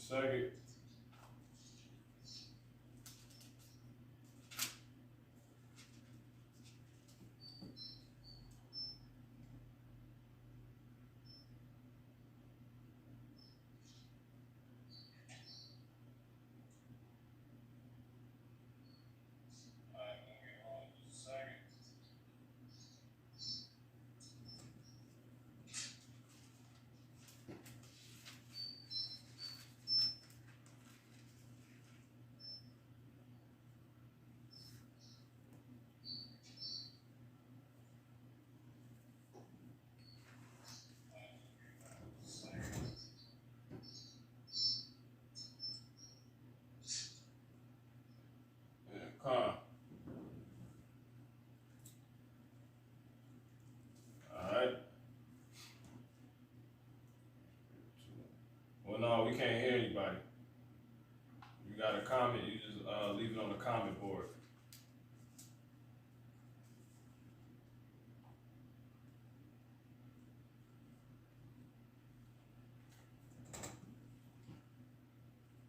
Second. Con. Alright. Well, no, we can't hear anybody. You got a comment, you just leave it on the comment board.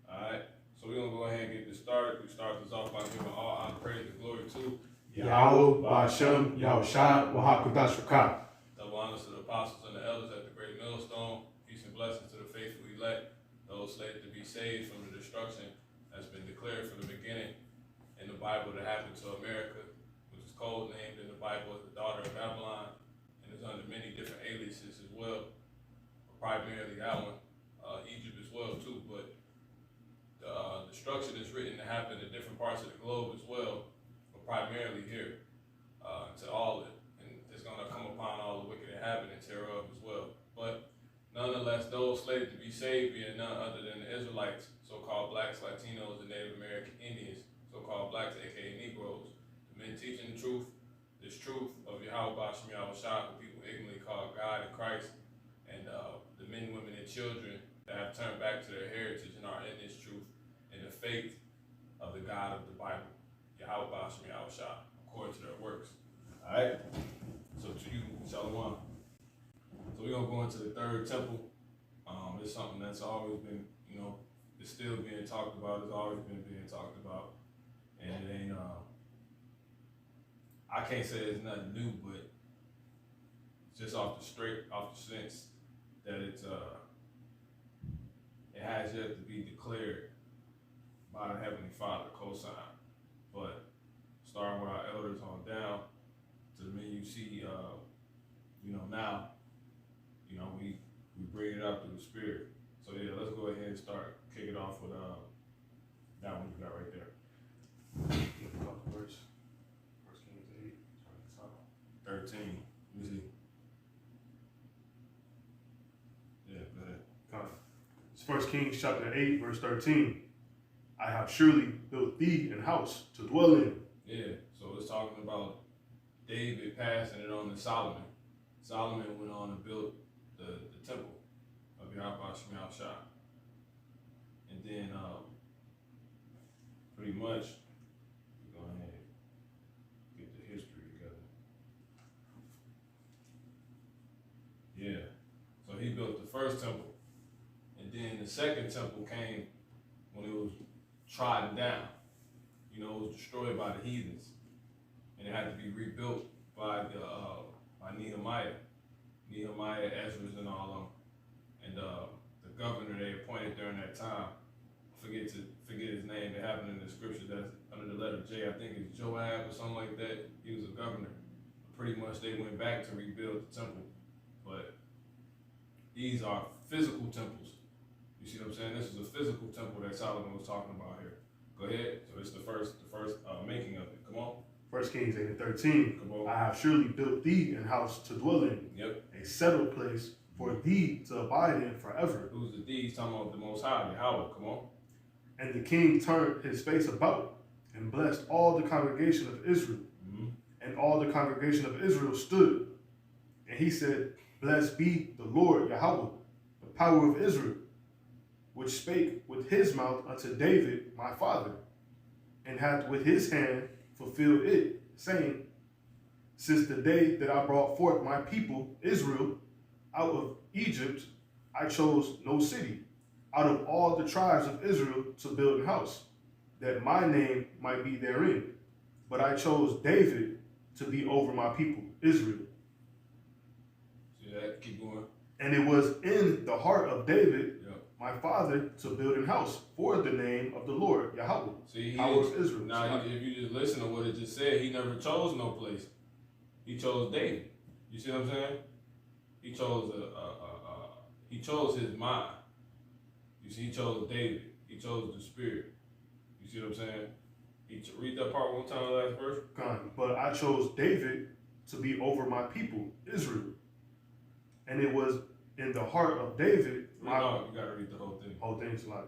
Alright, so we're going to go ahead and get this started. We start this off by giving all honor, praise, and glory to Yahweh, Ba'ashem, Yahushua, Wahakudash Rakah. double honors to the apostles and the elders at the great millstone. Peace and blessings to the faithful elect, those slated to be saved from the destruction that's been declared from the beginning in the Bible that happened to America, which is code named in the Bible as the daughter of Babylon, and is under many different aliases as well, primarily that one, Egypt as well too, but the destruction is written to happen in different parts of the globe as well, but primarily here, to all it, and it's going to come upon all the wicked inhabitants hereof as well. But nonetheless, those slated to be saved being none other than the Israelites, so-called blacks, Latinos, and Native American Indians, so-called blacks, aka Negroes, the men teaching the truth, this truth of Yahweh Ba'ashem Yahushua, who people ignorantly call God and Christ, and the men, women, and children that have turned back to their heritage and are in this truth and the faith of the God of the Bible, Yahweh Ba'ashem Yahushua, according to their works. Alright? So to you, Shalom. So we're going to go into the third temple. It's something that's always been, it's still being talked about. It's always been being talked about. And it ain't, I can't say it's nothing new, but just off the sense that it has yet to be declared by the Heavenly Father, co-sign. But starting with our elders on down to the men you see, now, we bring it up through the Spirit. So yeah, let's go ahead and start, kick it off with that one you got right there. Verse Kings 8, 13. You see? Yeah, go ahead. It's 1 Kings chapter 8, verse 13. I have surely built thee an house to dwell in. Yeah, so it's talking about David passing it on to Solomon. Solomon went on and built the temple of Yahweh Ba'ashem Yahushua. And then pretty much, go ahead and get the history together. Yeah, so he built the first temple. And then the second temple came when it was trodden down. It was destroyed by the heathens. And it had to be rebuilt by Nehemiah, Ezra, and all of them. And the governor they appointed during that time, forget his name, it happened in the scripture that's under the letter J, I think it's Joab or something like that. He was a governor. Pretty much they went back to rebuild the temple. But these are physical temples. You see what I'm saying? This is a physical temple that Solomon was talking about here. Go ahead. So it's the first making of it. Come on. 1 Kings 8 and 13. Come on. I have surely built thee an house to dwell in. Yep. A settled place for thee to abide in forever. Who's the thee? He's talking about the Most High, Yahweh. Come on. And the king turned his face about and blessed all the congregation of Israel. Mm-hmm. And all the congregation of Israel stood. And he said, Blessed be the Lord Yahweh, the power of Israel, which spake with his mouth unto David my father, and hath with his hand fulfilled it, saying, Since the day that I brought forth my people Israel out of Egypt, I chose no city, out of all the tribes of Israel to build an house, that my name might be therein. But I chose David to be over my people, Israel. See that? Keep going. And it was in the heart of David, Yep. my father, to build an house for the name of the Lord, Yahweh, See, power of Israel. now, if you just listen to what it just said, he never chose no place. He chose David. You see what I'm saying? He chose he chose his mind. You see, he chose David. He chose the spirit. You see what I'm saying? Read that part one time, the last verse. God, but I chose David to be over my people, Israel. And it was in the heart of David. No, you gotta read the whole thing. Whole thing's like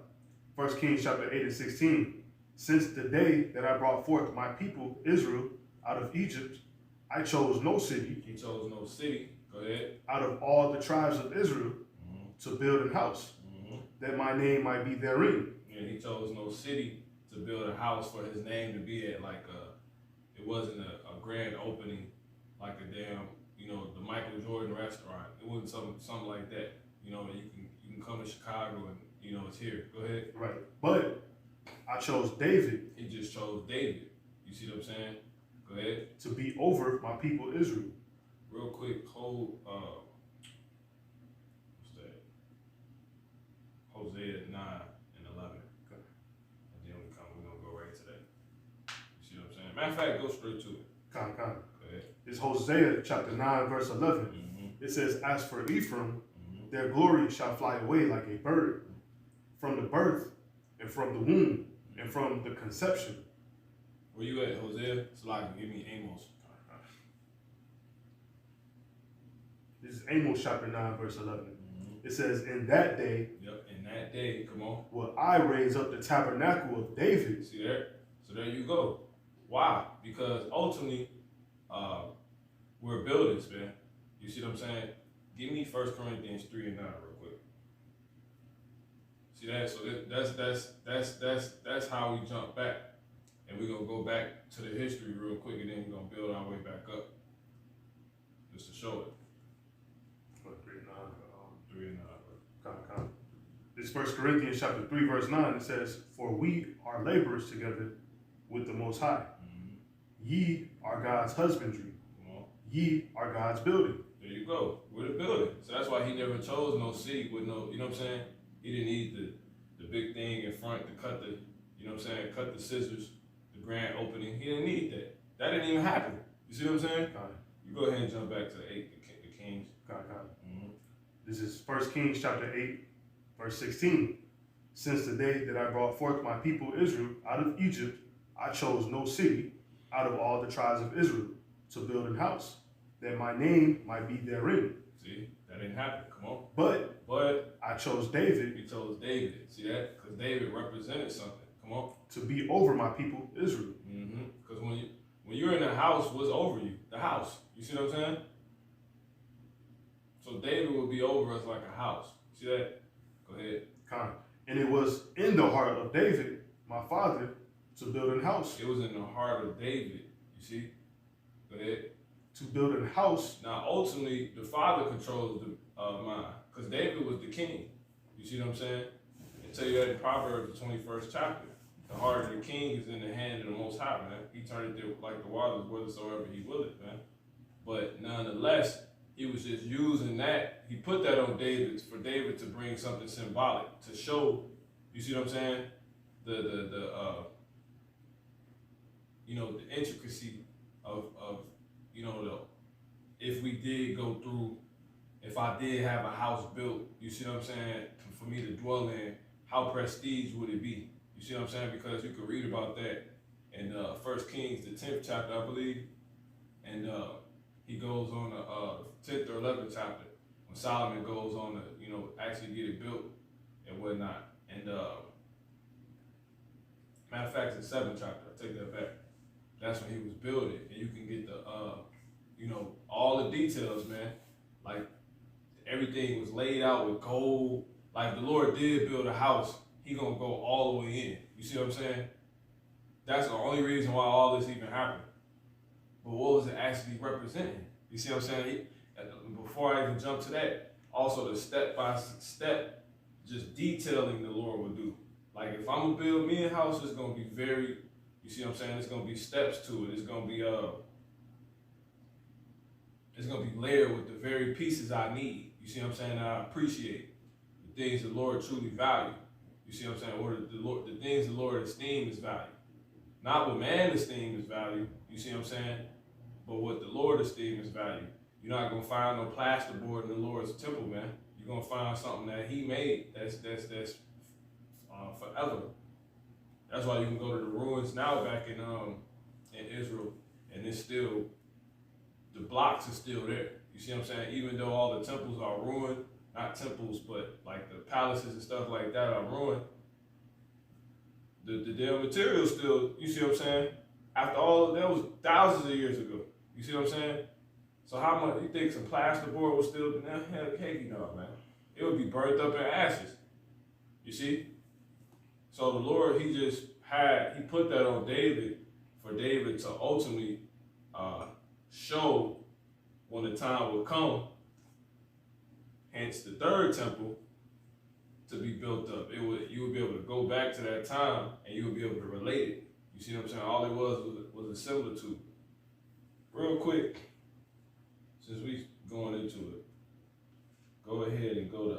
1 Kings chapter 8 and 16. Since the day that I brought forth my people, Israel, out of Egypt, I chose no city. He chose no city. Go ahead. Out of all the tribes of Israel to build an house, that my name might be therein. Yeah, he chose no city to build a house for his name to be at. Like it wasn't a grand opening, like a damn, the Michael Jordan restaurant. It wasn't something like that. You can come to Chicago and it's here. Go ahead. Right. But I chose David. He just chose David. You see what I'm saying? Go ahead. To be over my people Israel. Real quick, hold what's that? Hosea 9 and 11. Okay. And then we're gonna go right to that. You see what I'm saying? Matter of fact, go straight to it. Con. Go ahead. It's Hosea chapter 9, verse 11. It says, as for Ephraim, their glory shall fly away like a bird from the birth and from the womb and from the conception. Where you at, Hosea? So I can give me Amos. This is Amos chapter 9, verse 11. It says, in that day, Yep, in that day, come on. will I raise up the tabernacle of David. See there? So there you go. Why? Because ultimately, we're builders, man. You see what I'm saying? Give me 1 Corinthians 3 and 9 real quick. See that? So that's how we jump back. And we're gonna go back to the history real quick, and then we're gonna build our way back up. Just to show it. 3 and 9. Con. This 1 Corinthians chapter 3, verse 9, it says, for we are laborers together with the Most High. Ye are God's husbandry. Ye are God's building. There you go. We're the building. So that's why he never chose no city with no, you know what I'm saying? He didn't need the big thing in front to cut the, you know what I'm saying, cut the scissors, the grand opening. He didn't need that. That didn't even happen. You see what I'm saying? You go ahead and jump back to 8, the Kings. This is 1 Kings chapter 8, verse 16. Since the day that I brought forth my people Israel out of Egypt, I chose no city out of all the tribes of Israel to build an house, that my name might be therein. See, that didn't happen. Come on. But I chose David. He chose David. See that? Because David represented something. Come on. To be over my people Israel. Because when you're in the house, what's over you? The house. You see what I'm saying? So David will be over us like a house. See that? Go ahead. And it was in the heart of David, my father, to build an house. It was in the heart of David. You see? Go ahead. To build a house. Now, ultimately, the father controls the mind. Because David was the king. You see what I'm saying? They tell you that in Proverbs, the 21st chapter. The heart of the king is in the hand of the Most High, man. He turned it like the waters whithersoever he willeth, man. But nonetheless, he was just using that. He put that on David for David to bring something symbolic to show. You see what I'm saying? The intricacy of if we did go through, if I did have a house built, you see what I'm saying, for me to dwell in, how prestige would it be? You see what I'm saying? Because you could read about that in 1 Kings, the 10th chapter, I believe, and he goes on the 10th or 11th chapter when Solomon goes on to, actually get it built and whatnot. And matter of fact, it's the 7th chapter. I take that back. That's when he was building, and you can get the, all the details, man. Like everything was laid out with gold. Like the Lord did build a house. He gonna go all the way in. You see what I'm saying? That's the only reason why all this even happened. But what was it actually representing? You see what I'm saying? Before I even jump to that, also the step-by-step just detailing the Lord will do. Like if I'm gonna build me a house, it's gonna be very, you see what I'm saying? It's gonna be steps to it. It's gonna be layered with the very pieces I need. You see what I'm saying? That I appreciate the things the Lord truly value. You see what I'm saying? Or the things the Lord esteems is value. Not what man esteems is value. You see what I'm saying? But what the Lord esteems is value. You're not gonna find no plasterboard in the Lord's temple, man. You're gonna find something that He made that's forever. That's why you can go to the ruins now back in Israel, and it's still, the blocks are still there. You see what I'm saying? Even though all the temples are ruined, not temples, but like the palaces and stuff like that are ruined, the damn material still, you see what I'm saying? After all, that was thousands of years ago. You see what I'm saying? So how much you think some plasterboard was still be now? Heck, you know, man. It would be burnt up in ashes. You see? So the Lord, He put that on David for David to ultimately show when the time would come, hence the third temple, to be built up. You would be able to go back to that time and you would be able to relate it. You see what I'm saying? All it was a similitude. Real quick, since we going into it, go ahead and go to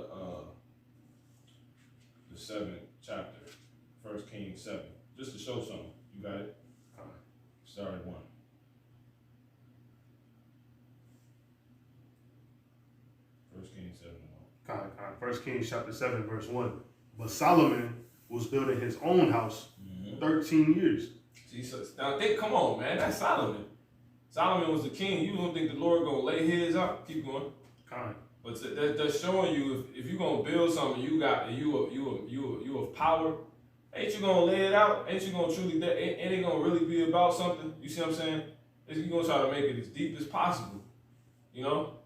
the 7th chapter, 1 Kings 7, just to show something. You got it? Start at 1. Kings 7:1. 1 Kings chapter 7, verse 1. But Solomon was building his own house 13 years. See, so now come on, man, that's Solomon. Solomon was the king. You don't think the Lord gonna lay his out? Keep going. But that's showing you if you're gonna build something, you have power. Ain't you gonna lay it out? Ain't you gonna truly? Ain't it gonna really be about something? You see what I'm saying? You gonna try to make it as deep as possible. You know.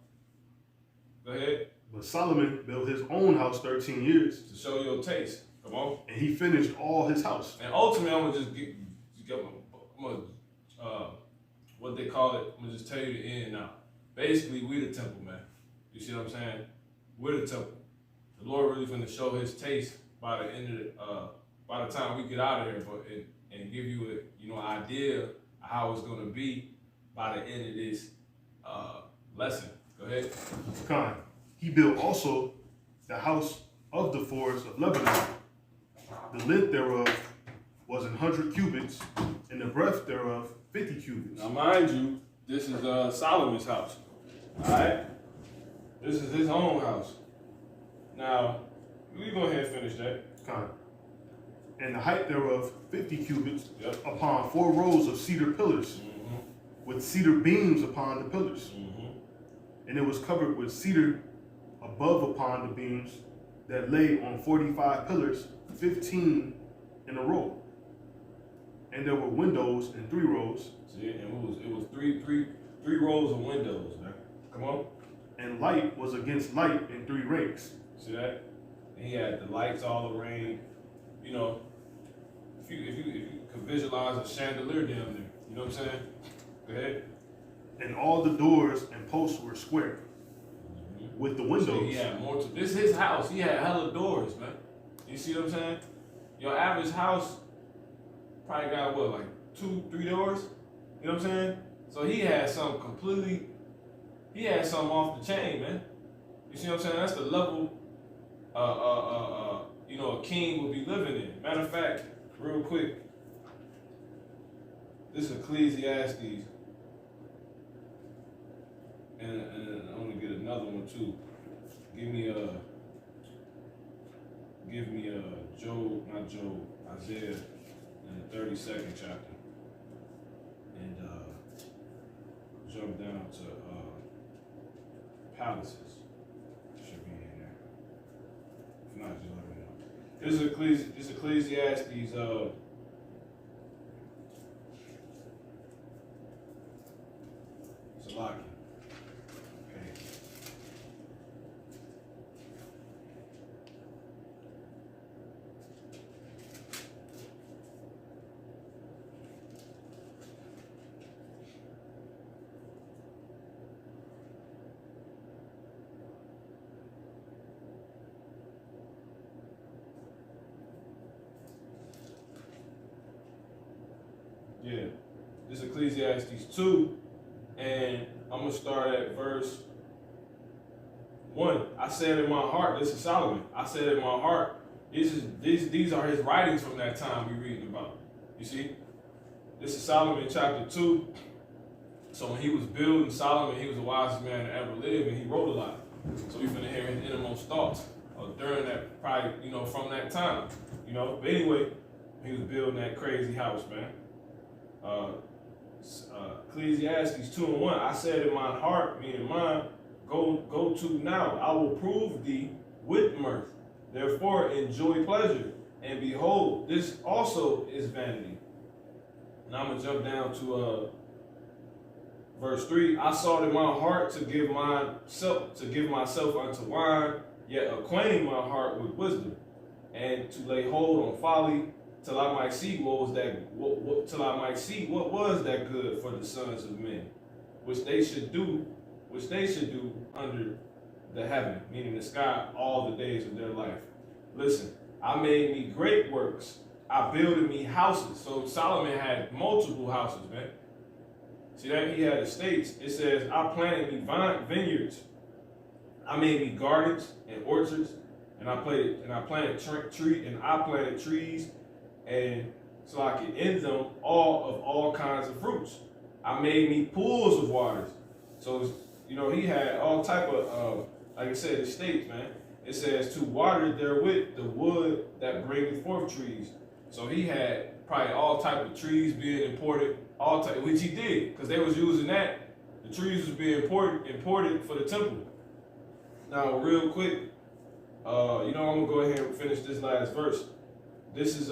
Go ahead. But Solomon built his own house 13 years. To show your taste. Come on. And he finished all his house. And ultimately, I'm gonna just what they call it. I'm gonna just tell you the end now. Basically, we the temple, man. You see what I'm saying? We're the temple. The Lord really finna show His taste by the end of by the time we get out of here, and give you an idea of how it's gonna be by the end of this lesson. Go ahead. He built also the house of the forest of Lebanon. The length thereof was 100 cubits, and the breadth thereof 50 cubits. Now, mind you, this is Solomon's house. All right, this is his own house. Now, we go ahead and finish that. And the height thereof 50 cubits, upon 4 rows of cedar pillars, with cedar beams upon the pillars. And it was covered with cedar above upon the beams that lay on 45 pillars, 15 in a row. And there were windows in 3 rows. See, and it was three rows of windows, man. Come on. And light was against light in 3 ranks. See that? And he had the lights all arranged. You know, if you could visualize a chandelier down there, you know what I'm saying? Go ahead. And all the doors and posts were square. With the windows. So he had more to this. His house. He had hella doors, man. You see what I'm saying? Your average house probably got what, like 2-3 doors. You know what I'm saying? So he had something completely. He had something off the chain, man. You see what I'm saying? That's the level. A king would be living in. Matter of fact, real quick. This is Ecclesiastes. And I'm gonna get another one too. Give me Isaiah in the 32nd chapter. And jump down to palaces. Should be in there. If not, just let me know. This is Ecclesiastes Salaki. Yeah. This is Ecclesiastes 2, and I'm going to start at verse 1. I said in my heart, this is Solomon. I said in my heart, these are his writings from that time we're reading about. You see? This is Solomon chapter 2. So when he was building Solomon, he was the wisest man to ever live, and he wrote a lot. So we're going to hear his innermost thoughts during that, probably, from that time. But anyway, he was building that crazy house, man. Ecclesiastes 2 and 1. I said in my heart, meaning mine, go to now. I will prove thee with mirth. Therefore enjoy pleasure. And behold, this also is vanity. Now I'm going to jump down to verse 3. I sought in my heart to give myself unto wine, yet acquainting my heart with wisdom, and to lay hold on folly, till I might see what was that good for the sons of men, which they should do under the heaven, meaning the sky, all the days of their life. Listen, I made me great works. I builded me houses. So Solomon had multiple houses, man. See that? He had estates. It says, I planted me vineyards. I made me gardens and orchards, and I planted trees, and so I could end them all kinds of fruits. I made me pools of waters. So he had all type of like I said, estates, man. It says to water therewith the wood that bringeth forth trees. So he had probably all type of trees being imported, which he did, because they was using that. The trees was being imported for the temple. Now, real quick, I'm gonna go ahead and finish this last verse. This is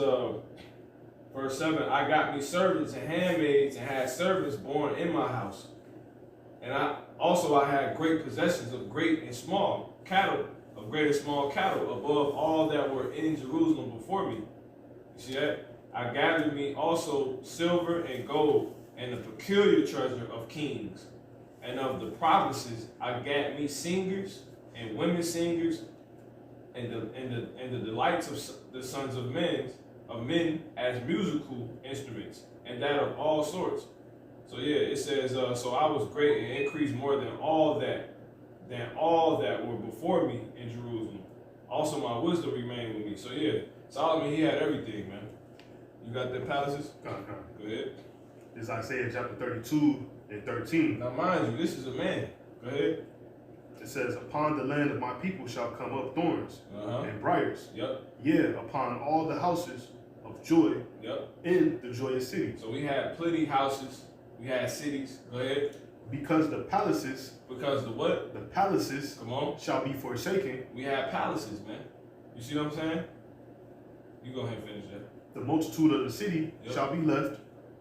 verse 7. I got me servants and handmaids, and had servants born in my house. And I had great possessions of great and small cattle, above all that were in Jerusalem before me. You see that? I gathered me also silver and gold, and the peculiar treasure of kings. And of the provinces I gat me singers and women singers, and the delights of the sons of men as musical instruments, and that of all sorts. So yeah, it says, so I was great and increased more than all that were before me in Jerusalem. Also my wisdom remained with me. So yeah, Solomon, he had everything, man. You got the palaces? Go ahead. This is Isaiah chapter 32 and 13. Now mind you, this is a man. Go ahead. It says, upon the land of my people shall come up thorns and briars. Yep. Yeah, upon all the houses of joy in the joyous city. So we had plenty houses. We had cities. Go ahead. Because the palaces. Because the what? The palaces. Come on. Shall be forsaken. We had palaces, man. You see what I'm saying? You go ahead and finish that. The multitude of the city shall be left.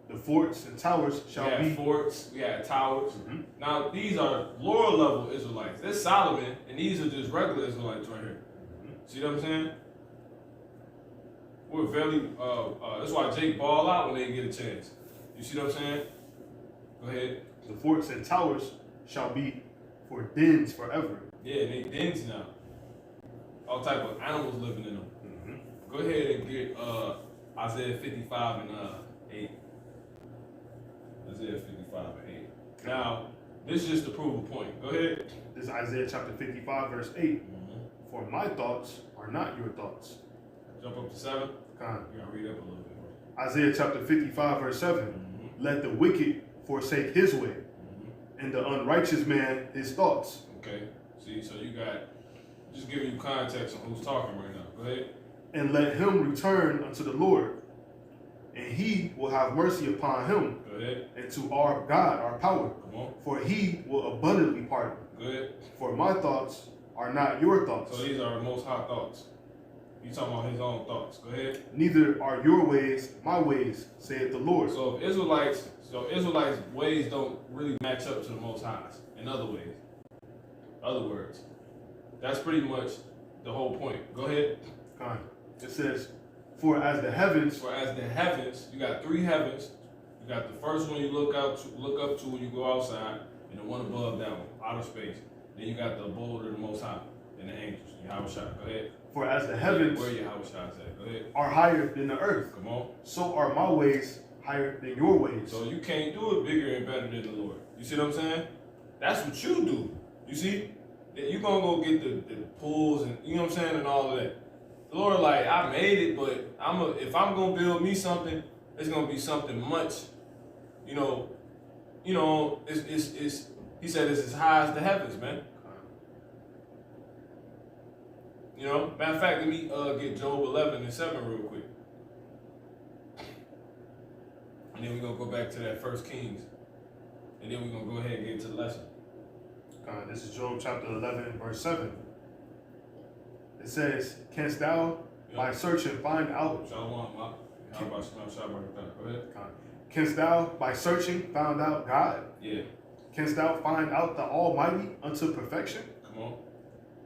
The forts and towers shall be. We had forts. We had towers. Now these are lower level Israelites. There's Solomon, and these are just regular Israelites right here. See what I'm saying? We're very. That's why Jake ball out when they get a chance. You see what I'm saying? Go ahead. The forts and towers shall be for dens forever. Yeah, they dens now. All type of animals living in them. Go ahead and get Isaiah 55 and 8. Isaiah 55 and 8. Now, this is just to prove a point. Go ahead. This is Isaiah chapter 55, verse 8. For my thoughts are not your thoughts. Jump up to 7. You're going to read up a little bit more. Isaiah chapter 55, verse 7. Let the wicked forsake his way, and the unrighteous man his thoughts. Okay. See, so you got, just giving you context on who's talking right now. Go ahead. And let him return unto the Lord, and he will have mercy upon him. Go ahead. And to our God, our power. Come on. For he will abundantly pardon. Good. For my thoughts are not your thoughts. So these are the Most High thoughts. He's talking about his own thoughts. Go ahead. Neither are your ways my ways, saith the Lord. So if Israelites' ways don't really match up to the Most High's in other ways. Other words. That's pretty much the whole point. Go ahead. It says, for as the heavens. You got 3 heavens. You got the first one you look up to when you go outside, and the one above that one, outer space. Then you got the abode of the Most High and the angels. Yahushua. Go ahead. For as the heavens where Yahushua at? Go ahead. are higher than the earth. Come on. So are my ways higher than your ways. So you can't do it bigger and better than the Lord. You see what I'm saying? That's what you do. You see? You're going to go get the pools and, you know what I'm saying, and all of that. The Lord, like, I made it, but if I'm going to build me something, it's going to be something much, you know, it's he said it's as high as the heavens, man. You know? Matter of fact, let me get Job 11:7 real quick. And then we're going to go back to that 1 Kings. And then we're going to go ahead and get into the lesson. This is Job chapter 11, verse 7. It says, canst thou by searching find out? How about Shabbat? Go ahead. Canst thou by searching find out God? Yeah. Canst thou find out the Almighty unto perfection? Come on.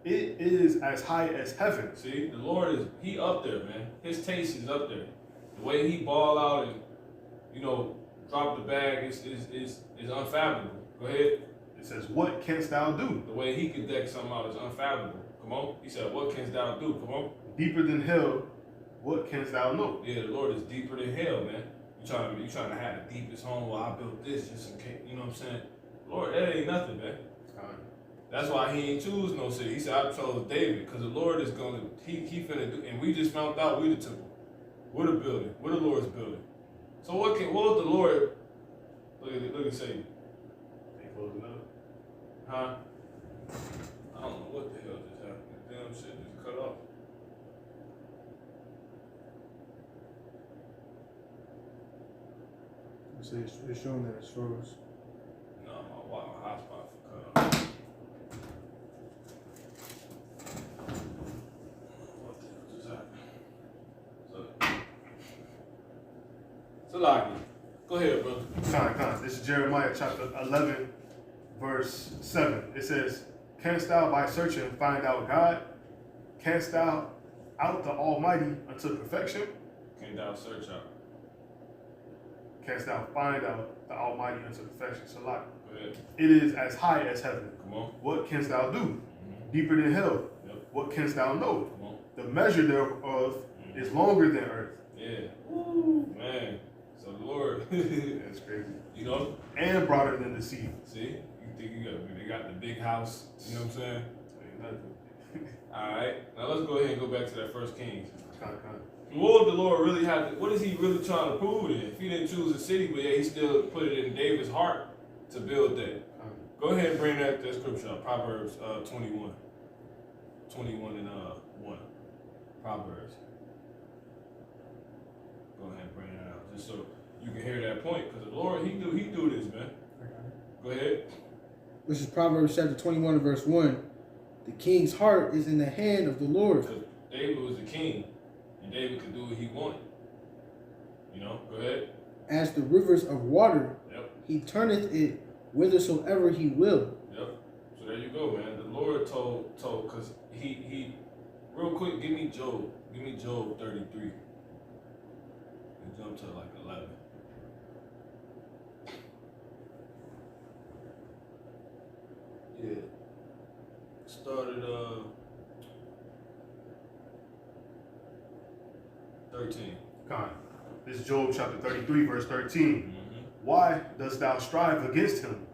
It is as high as heaven. See, the Lord he up there, man. His taste is up there. The way he ball out and, you know, drop the bag is unfathomable. Go ahead. It says, what canst thou do? The way he could deck something out is unfathomable. Come on. He said, what canst thou do? Come on. Deeper than hell, what canst thou know? Yeah, the Lord is deeper than hell, man. You trying to have the deepest home. Well, I built this just in case. You know what I'm saying? Lord, that ain't nothing, man. That's why he ain't choose no city. He said, I chose David, because the Lord is going to, he finna do, and we just found out we the temple. We're the building. We're the Lord's building. So what was the Lord, look at Satan. They closing up. Huh? I don't know what the hell just happened. The damn shit just cut off. It's showing that it's froze. No, my hotspot cut off. What the hell just happened? So Laki, go ahead, brother. This is Jeremiah chapter 11, verse 7. It says, canst thou by searching find out God? Canst thou out the Almighty unto perfection? Can't thou search out? Canst thou find out the Almighty unto perfection? So like, Go ahead. it is as high as heaven. Come on. What canst thou do? Mm-hmm. Deeper than hell. Yep. What canst thou know? Come on. The measure thereof is longer than earth. Yeah. Woo, man. So the Lord, That's crazy. you know, And broader than the sea. see, you think they got the big house, you know what I'm saying? Ain't nothing. All right, now let's go ahead and go back to that 1 Kings. Kind. What would the Lord really have to, what is he really trying to prove then? If he didn't choose a city, but yeah, he still put it in David's heart to build that. Go ahead and bring that scripture up, Proverbs 21. 21 and 1. Proverbs. Go ahead and bring that out, just so you can hear that point, because the Lord, he do this, man. Go ahead. This is Proverbs chapter 21, verse 1. The king's heart is in the hand of the Lord. Because David was the king, and David could do what he wanted. You know, go ahead. As the rivers of water, Yep. he turneth it whithersoever he will. Yep. So there you go, man. The Lord told, because he, real quick, give me Job 33. And jump to like 11. Yeah. Started 13. This is Job chapter 33, verse 13. Mm-hmm. Why dost thou strive against him?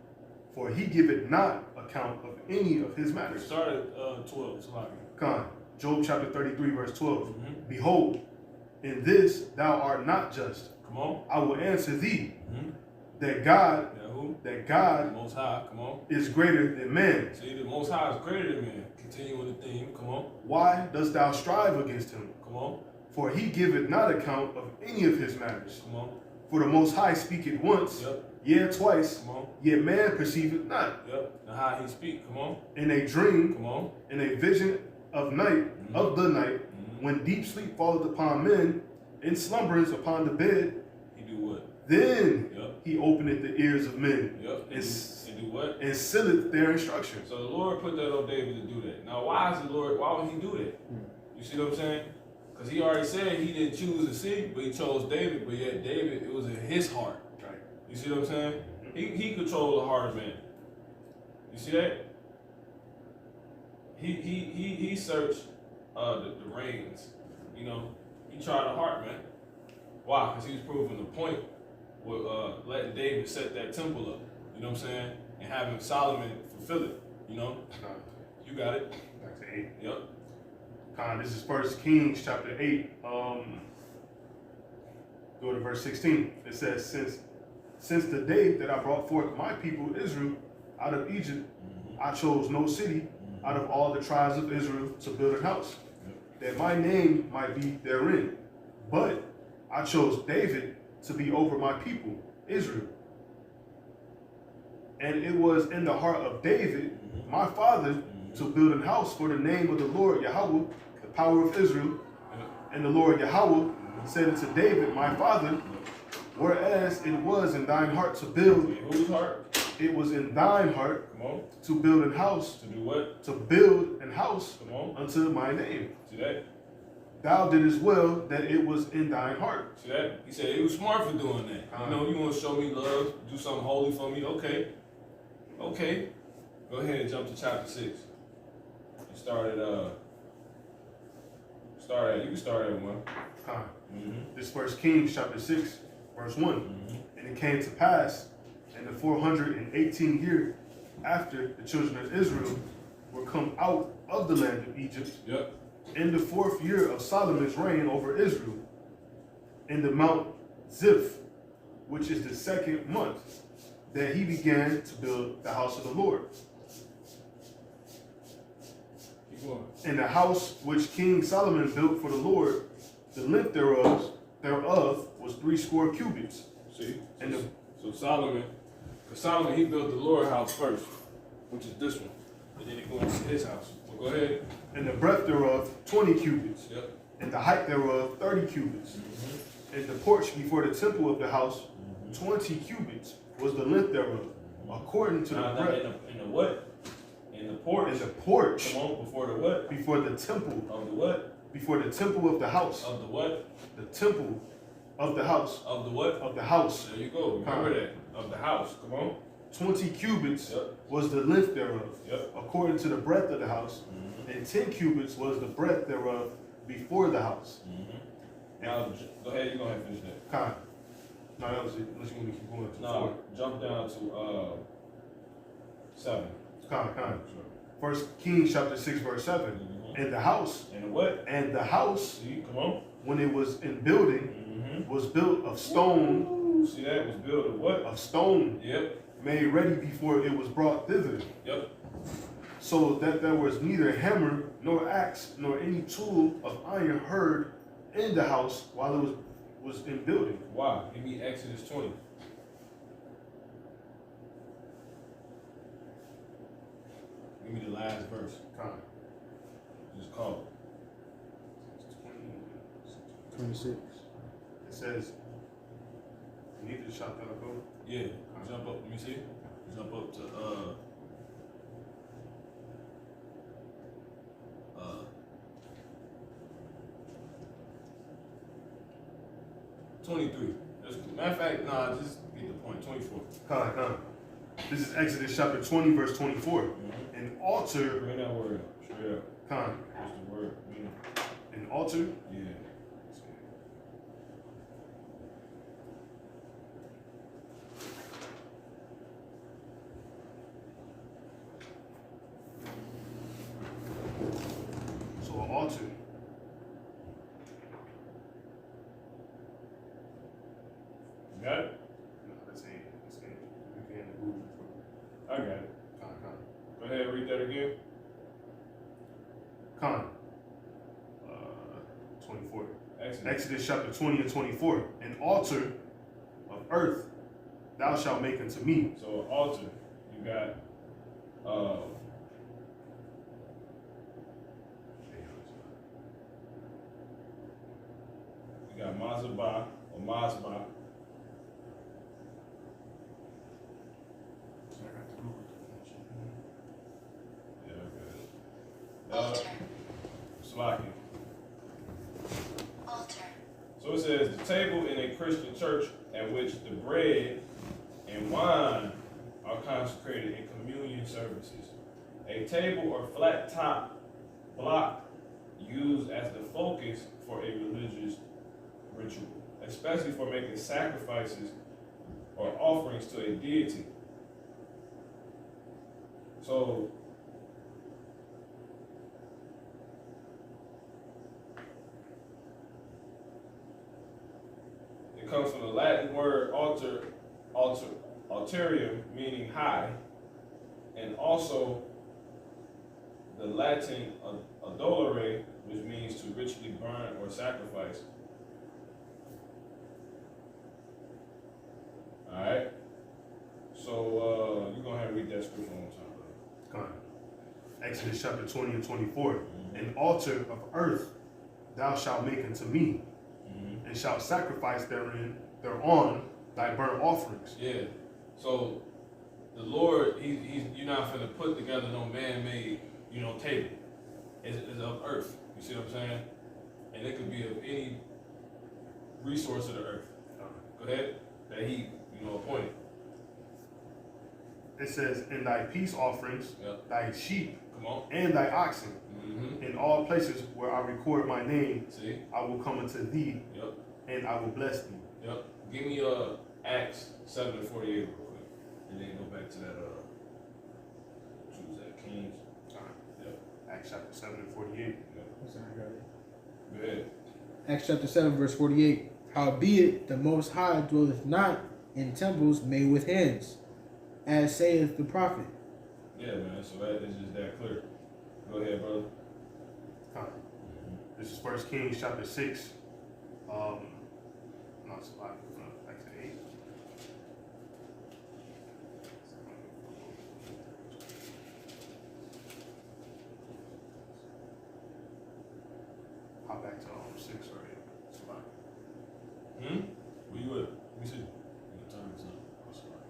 For he giveth not account of any of his matters. Started 12. It's like Job chapter 33, verse 12. Mm-hmm. Behold, in this thou art not just. Come on. I will answer thee Mm-hmm. that God, Yeah, who? that The God Most High. Come on. is greater than man. See, the Most High is greater than man. Continue with the theme. Come on. Why dost thou strive against him? Come on. For he giveth not account of any of his matters. Come on. For the Most High speaketh once, Yep. yea twice, Come on. yet man perceiveth not. Yep. Now how he speak. Come on. In a dream, Come on. in a vision of night, Mhm. of the night, Mm-hmm. when deep sleep falleth upon men, in slumberings upon the bed, He do what? then Yep. he openeth the ears of men, Yep. And do what? and sealeth their instructions. So the Lord put that on David to do that. Now why is the Lord, why would he do that? You see what I'm saying? Because he already said he didn't choose a city, but he chose David, but yet David, it was in his heart. Right. You see what I'm saying? He controlled the heart of man. You see that? He searched the reins. You know, he tried the heart, man. Why? Because he was proving the point with letting David set that temple up. You know what I'm saying? And having Solomon fulfill it. You know? Con, You got it. back to 8. Yep. Con, this is 1 Kings chapter 8. Go to verse 16. It says, since the day that I brought forth my people Israel out of Egypt, I chose no city out of all the tribes of Israel to build a house, that my name might be therein. But I chose David to be over my people, Israel. And it was in the heart of David, my father, to build a house for the name of the Lord Yahweh, the power of Israel. And the Lord Yahweh said unto David, my father, whereas it was in thine heart to build, In whose heart? it was in thine heart Come on. to build an house, To do what? to build an house Come on. unto my name. See that? Thou didst well that it was in thine heart. See that? He said he was smart for doing that. You know, you want to show me love, do something holy for me. Okay. Okay. Go ahead and jump to chapter 6. You you can start at 1. Con. Mm-hmm. This 1 Kings chapter 6, verse 1. And it came to pass in the 418th year after the children of Israel were come out of the land of Egypt, Yep. in the 4th year of Solomon's reign over Israel, in the Mount Ziph, which is the 2nd month, that he began to build the house of the Lord. Keep going. And the house which King Solomon built for the Lord, the length thereof was 80 cubits. See? And the So Solomon, because Solomon, he built the Lord house first, which is this one. And then he go into his house. Well, go ahead. and the breadth thereof 20 cubits, Yep. and the height thereof 30 cubits. And the porch before the temple of the house 20 cubits was the length thereof, according to the Now, breadth. in the what? In the porch. And the porch Come on, before the what? before the temple, Of the what? before the temple of the house, Of the what? the temple of the house, Of the what? of the house, There you go. Remember that. Of the house. Come on. 20 cubits Yep. was the length thereof, Yep. according to the breadth of the house, and 10 cubits was the breadth thereof before the house. Now, go ahead. You go ahead and finish that. Con. No, that was it. Unless you want me to keep going to No, jump down to 7. Con. Sure. 1 Kings chapter 6, verse 7. And the house, And the what? and the house, See, come on. when it was in building, was built of stone, See that? It was built of what? Yep. made ready before it was brought thither, Yep. so that there was neither hammer nor axe nor any tool of iron heard in the house while it was in building. Why? Give me Exodus 20. Give me the last verse. Con. Just call 26. It says, you need to shot that up, bro. it. Yeah. Jump up. Let me see. Jump up to 23. Matter of fact, nah, just get the point. 24. Con. This is Exodus chapter 20, verse 24. An altar, Bring that word up. Straight up. con, What's the word? Meaning? an altar, Yeah. so an altar. You got it? No, that's A. That's A. You can Google I got it. Con. Go ahead and read that again. Con. 24. Exodus. Exodus chapter 20 and 24. An altar of earth thou shalt make unto me. So an altar, you got Mazabah or Mazbah. Yeah, okay. Altar. Slaki. Altar. So it says the table in a Christian church at which the bread and wine are consecrated in communion services. A table or flat top block used as the focus for a religious ritual, especially for making sacrifices or offerings to a deity. So, it comes from the Latin word alterium, meaning high, and also the Latin adolere, which means to richly burn or sacrifice. Alright? So, you're going to have to read that scripture one more time, brother. Come on. Exodus chapter 20 and 24. An altar of earth thou shalt make unto me, and shalt sacrifice thereon thy burnt offerings. Yeah. So the Lord, you're not finna put together no man-made, table. It's of earth. You see what I'm saying? And it could be of any resource of the earth. Go ahead. That he, appointed. It says, in thy peace offerings, Yep. thy sheep, Come on. and thy oxen, Mm-hmm. in all places where I record my name, See? I will come unto thee, Yep. and I will bless thee. Yep. Give me Acts 7 and 48 real quick. And then go back to that choose that Kings. Yep. Acts chapter 7 and 48. Go ahead. Acts chapter 7, verse 48. Howbeit the Most High dwelleth not in temples made with hands, as saith the prophet. Yeah, man, so that is just that clear. Go ahead, brother. This is 1 Kings chapter 6. No, it's back to 8. Hop back to 6 already. It's fine. Where you at? Let me see. Your time is up. It's fine.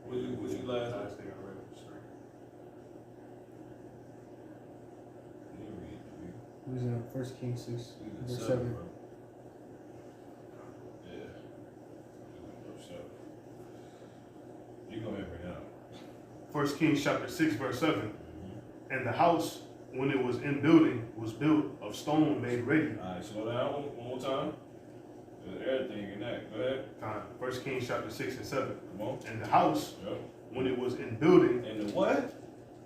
What you last? Last thing I read was 3. You didn't read it, It was in 1 Kings 6, you did verse 7, 7. bro. Yeah. Verse 7. You go ahead and bring it out. 1 Kings chapter 6, verse 7. And the house, when it was in building, was built of stone made ready. Alright, slow down one more time. There's everything in that. Go ahead. 1 Kings chapter 6 and 7. Come on. And the house, Yep. when it was in building, And the what?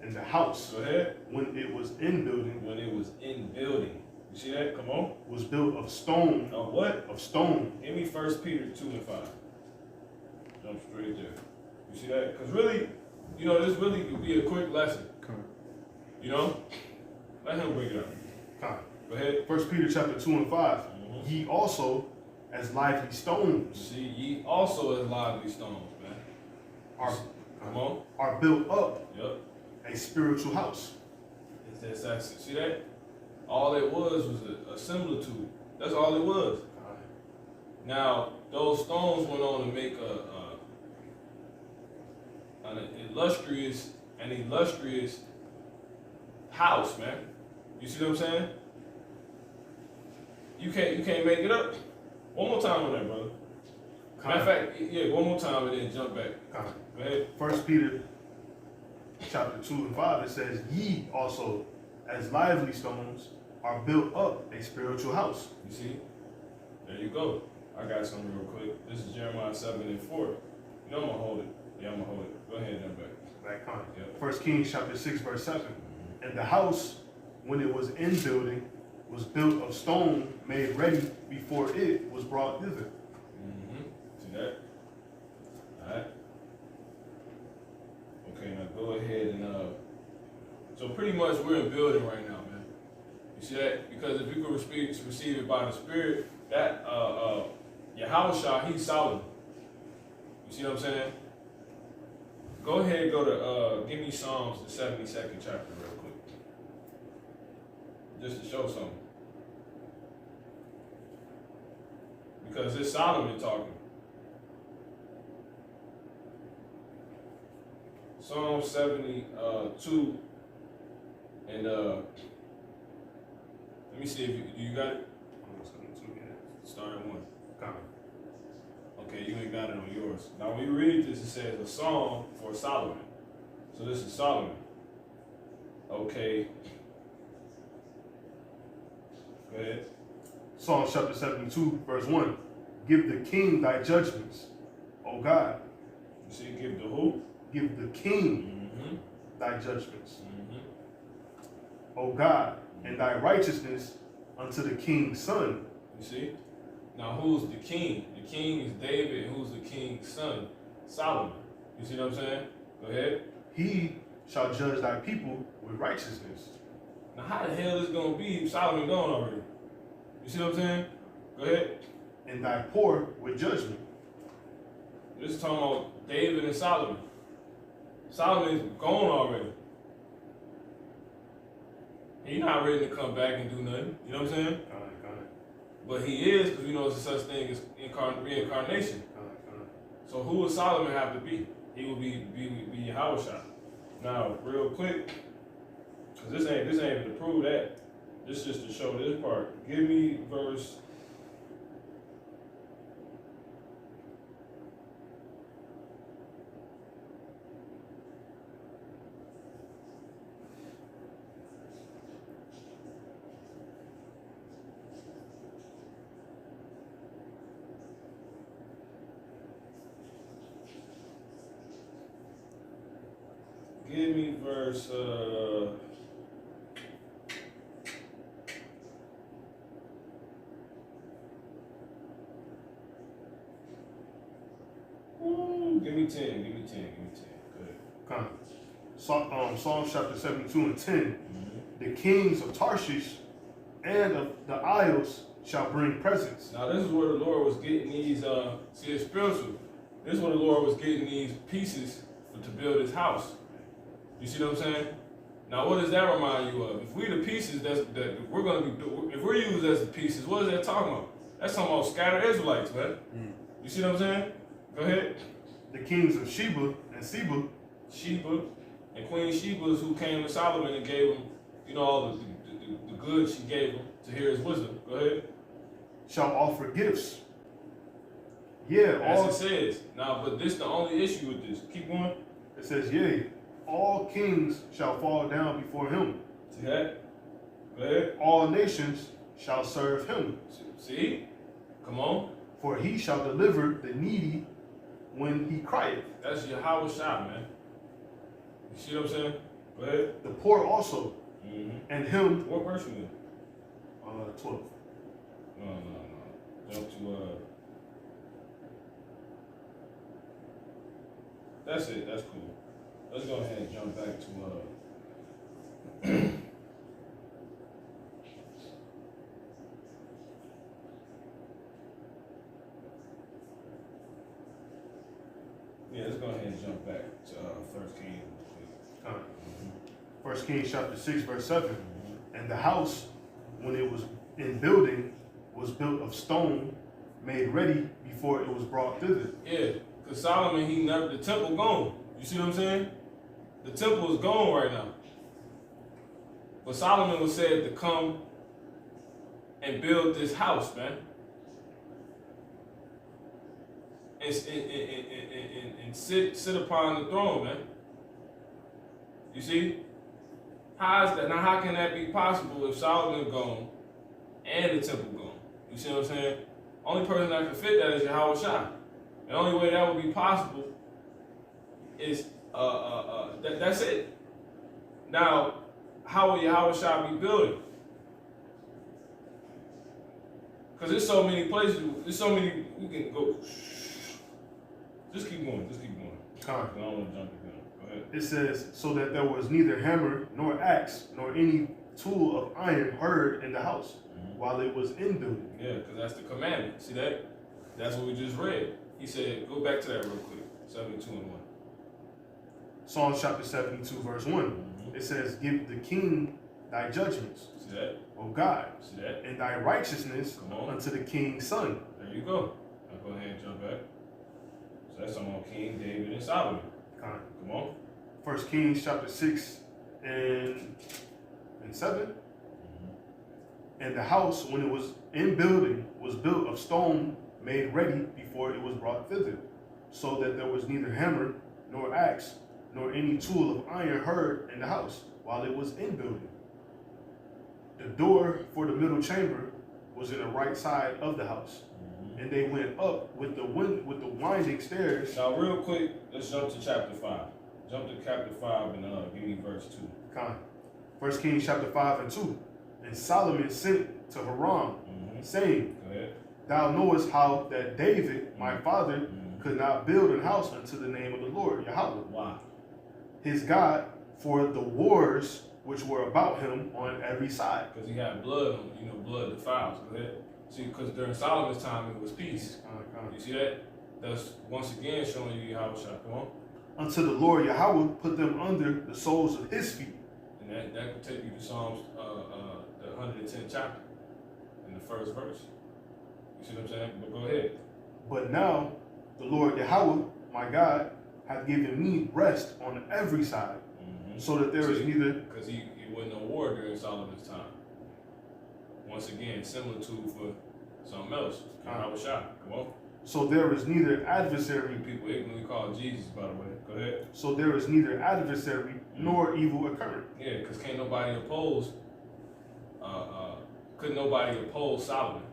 and the house, Go ahead. when it was in building, When it was in building. You see that? Come on. was built of stone, Of what? of stone. Give me 1 Peter 2 and 5. Jump straight there. You see that? Because really, this really could be a quick lesson. Come on. Let him bring it up. Come. Go ahead. 1 Peter chapter 2 and 5. Ye also, as lively stones, See, ye also as lively stones, man. are, Come on. are built up Yep. a spiritual house. That's see that? All it was a similitude. That's all it was. Now, those stones went on to make an illustrious house, man. You see what I'm saying? You can't make it up. One more time on that, brother. Matter of fact, yeah, one more time and then jump back. Go ahead. 1 Peter chapter 2 and 5, it says, ye also, as lively stones, are built up a spiritual house. You see? There you go. I got something real quick. This is Jeremiah 7 and 4. I'm gonna hold it. Yeah, I'm gonna hold it. Go ahead and jump back. Back on. Yep. 1 Kings chapter 6, verse 7. And the house, when it was in building, was built of stone made ready before it was brought thither. See that? Alright. Okay, now go ahead and So pretty much we're in building right now, man. You see that? Because if you could receive it by the Spirit, that Yahushua, he's Solomon. You see what I'm saying? Go ahead and go to give me Psalms, the 72nd chapter real quick. Just to show something. Because it's Solomon talking. Psalm 72 and let me see if you got it. Start at 1. Okay, you ain't got it on yours. Now when you read this, it says a song for Solomon. So this is Solomon. Okay. Go ahead. Psalm chapter 72, verse 1. Give the king thy judgments, O God, You see, give the who? give the king Mm-hmm. thy judgments. Mm-hmm. O God, and thy righteousness unto the king's son. You see? Now who's the king? The king is David, and who's the king's son? Solomon. You see what I'm saying? Go ahead. He shall judge thy people with righteousness. Now how the hell is it gonna be if Solomon gone already? You see what I'm saying? Go ahead. And thy poor with judgment. This is talking about David and Solomon. Solomon is gone already. He's not ready to come back and do nothing. You know what I'm saying? But he is, because we know there's a such thing as reincarnation. So who would Solomon have to be? He would be Yahushua. Now, real quick, because this ain't even to prove that. This is just to show this part. Give me verse. Give me verse. Give me 10. Give me 10. Give me 10. Go ahead. Psalm chapter 72 and 10. The kings of Tarshish and of the isles shall bring presents. Now this is where the Lord was getting these. See, it's spiritual. This is where the Lord was getting these pieces to build His house. You see what I'm saying? Now, what does that remind you of? If we the pieces that we're gonna be, if we're used as the pieces, what is that talking about? That's talking about scattered Israelites, man. You see what I'm saying? Go ahead. The kings of Sheba and Seba. Sheba and Queen Sheba is who came to Solomon and gave him, you know, all the goods she gave him to hear his wisdom. Go ahead. Shall offer gifts. Yeah, As it says. Now, but this the only issue with this. Keep going. It says, yea, all kings shall fall down before him. See that? Go ahead. All nations shall serve him. See? Come on. For he shall deliver the needy when he crieth. That's Yahweh Shah, man. You see what I'm saying? Go ahead. The poor also. Mm-hmm. And him, What verse you in? 12. No. Jump to That's it. That's cool. Let's go ahead and jump back to Yeah, let's go ahead and jump back to 1 Kings. First Kings chapter 6, verse 7. Mm-hmm. And the house, when it was in building, was built of stone, made ready before it was brought thither. Yeah, because Solomon, the temple gone. You see what I'm saying? The temple is gone right now. But Solomon was said to come and build this house, man. And sit upon the throne, man. You see? How is that? Now, how can that be possible if Solomon gone and the temple gone? You see what I'm saying? Only person that can fit that is Yahweh Shah. The only way that would be possible is that's it. Now, how will Yahweh Shah be building? Because there's so many places, there's so many, we can go. Just keep going. I don't want to jump the gun. Go ahead. It says, so that there was neither hammer nor axe nor any tool of iron heard in the house while it was in building. Yeah, because that's the commandment. See that? That's what we just read. He said, go back to that real quick. 72 and 1. Psalm chapter 72, verse 1. It says, give the king thy judgments, See that? O God, See that? and thy righteousness Come on. unto the king's son. There you go. Now go ahead and jump back. So that's talking about King David and Solomon. Come on. First Kings chapter 6 and 7. And the house, when it was in building, was built of stone made ready before it was brought thither, so that there was neither hammer nor axe nor any tool of iron heard in the house while it was in building. The door for the middle chamber was in the right side of the house. and they went up with the winding stairs. Now, real quick, let's jump to chapter 5. Jump to chapter 5 and give me verse 2. Con. 1 Kings chapter 5 and 2. And Solomon sent to Hiram, saying, Go ahead. Thou knowest how that David, my father, could not build an house unto the name of the Lord, Yahweh, Why? his God, for the wars which were about him on every side. Because he had blood, blood defiles. Go ahead. See, because during Solomon's time, it was peace. You see that? That's once again showing you Yahweh Shah. Come on. Unto the Lord Yahweh put them under the soles of his feet. And that could take you to Psalms, the 110th chapter, in the first verse. You see what I'm saying? But go ahead. But now the Lord Yahweh, my God, hath given me rest on every side, so that there is neither. Because he wasn't a war during Solomon's time. Once again, similar to for something else. Yahweh Shah. Come on. So there is neither adversary. People ignorantly call Jesus, by the way. Go ahead. So there is neither adversary nor evil occurring. Yeah, because can't nobody oppose. Couldn't nobody oppose Solomon.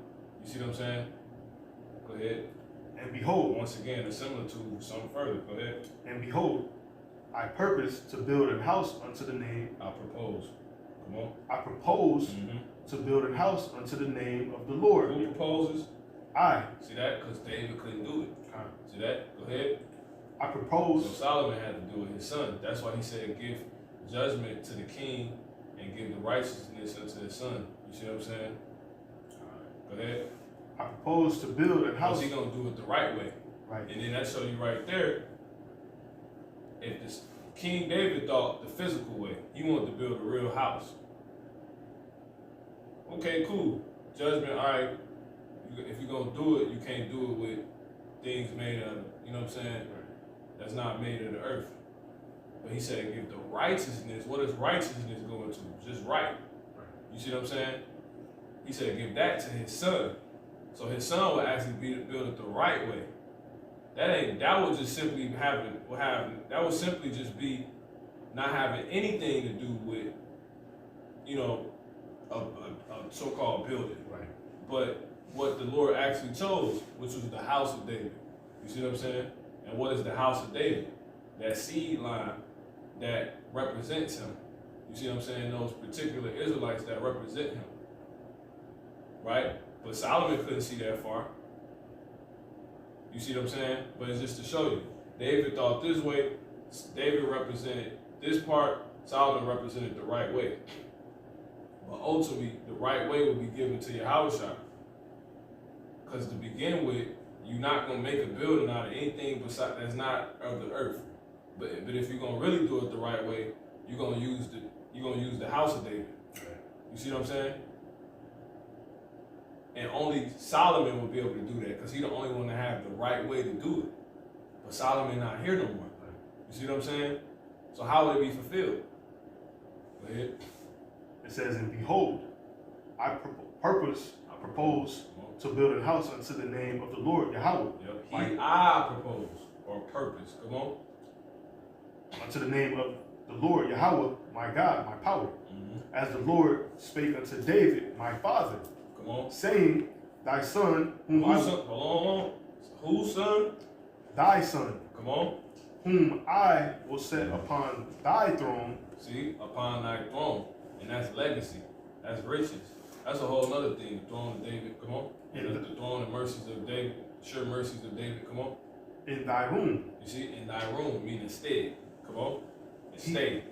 You see what I'm saying? Go ahead. And behold, Once again, it's similar to something further. Go ahead. and behold, I purpose to build an house unto the name. I propose. Come on. I propose to build an house unto the name of the Lord. Who proposes? I. See that? Because David couldn't do it. See that? Go ahead. I So propose. Solomon had to do it, his son. That's why he said, give judgment to the king and give the righteousness unto his son. You see what I'm saying? Go ahead. I propose to build a house. How's he gonna do it the right way? Right. And then that show you right there. If this King David thought the physical way, he wanted to build a real house. Okay, cool. Judgment, all right. If you're gonna do it, you can't do it with things made out of, you know what I'm saying? That's not made of the earth. But he said, give the righteousness. What is righteousness going to? Just right. You see what I'm saying? He said, give that to his son. So his son would actually build it the right way. That would just simply that would simply just be not having anything to do with, a so-called building. Right. But what the Lord actually chose, which was the house of David. You see what I'm saying? And what is the house of David? That seed line that represents him. You see what I'm saying? Those particular Israelites that represent him. Right? But Solomon couldn't see that far. You see what I'm saying? But it's just to show you. David thought this way. David represented this part. Solomon represented the right way. But ultimately, the right way will be given to Yahweh Shah. Because to begin with, you're not going to make a building out of anything that's not of the earth. But if you're going to really do it the right way, you're going to use the house of David. You see what I'm saying? And only Solomon will be able to do that because he's the only one that have the right way to do it. But Solomon not here no more. You see what I'm saying? So how will it be fulfilled? Go ahead. It says, and behold, I propose to build a house unto the name of the Lord Yahweh. Yep. I propose or purpose. Come on. Unto the name of the Lord Yahweh, my God, my power. As the Lord spake unto David, my father. Come on. Saying, thy son, whom Whose son? Hold on. Whose son? Thy son, Come on. whom I will set upon thy throne. See, upon thy throne. And that's legacy. That's riches. That's a whole nother thing. The throne of David. Come on. The throne and mercies of David. Sure mercies of David. Come on. In thy room. You see, in thy room, meaning stead. Come on. Stay.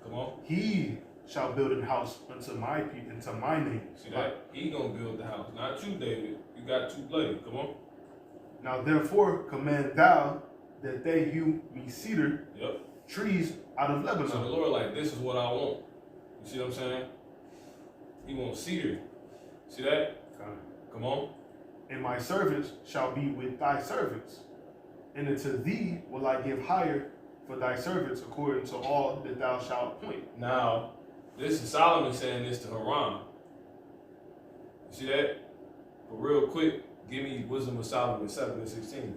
Come on. He shall build an house unto my people, into my name. See that? He gonna build the house. Not you, David. You got two bloody. Come on. Now therefore command thou that they hew me cedar trees out of Lebanon. So the Lord like, this is what I want. You see what I'm saying? He wants cedar. See that? Come on. And my servants shall be with thy servants. And unto thee will I give hire for thy servants according to all that thou shalt appoint. Now, this is Solomon saying this to Hiram. You see that? But real quick, give me Wisdom of Solomon 7 and 16.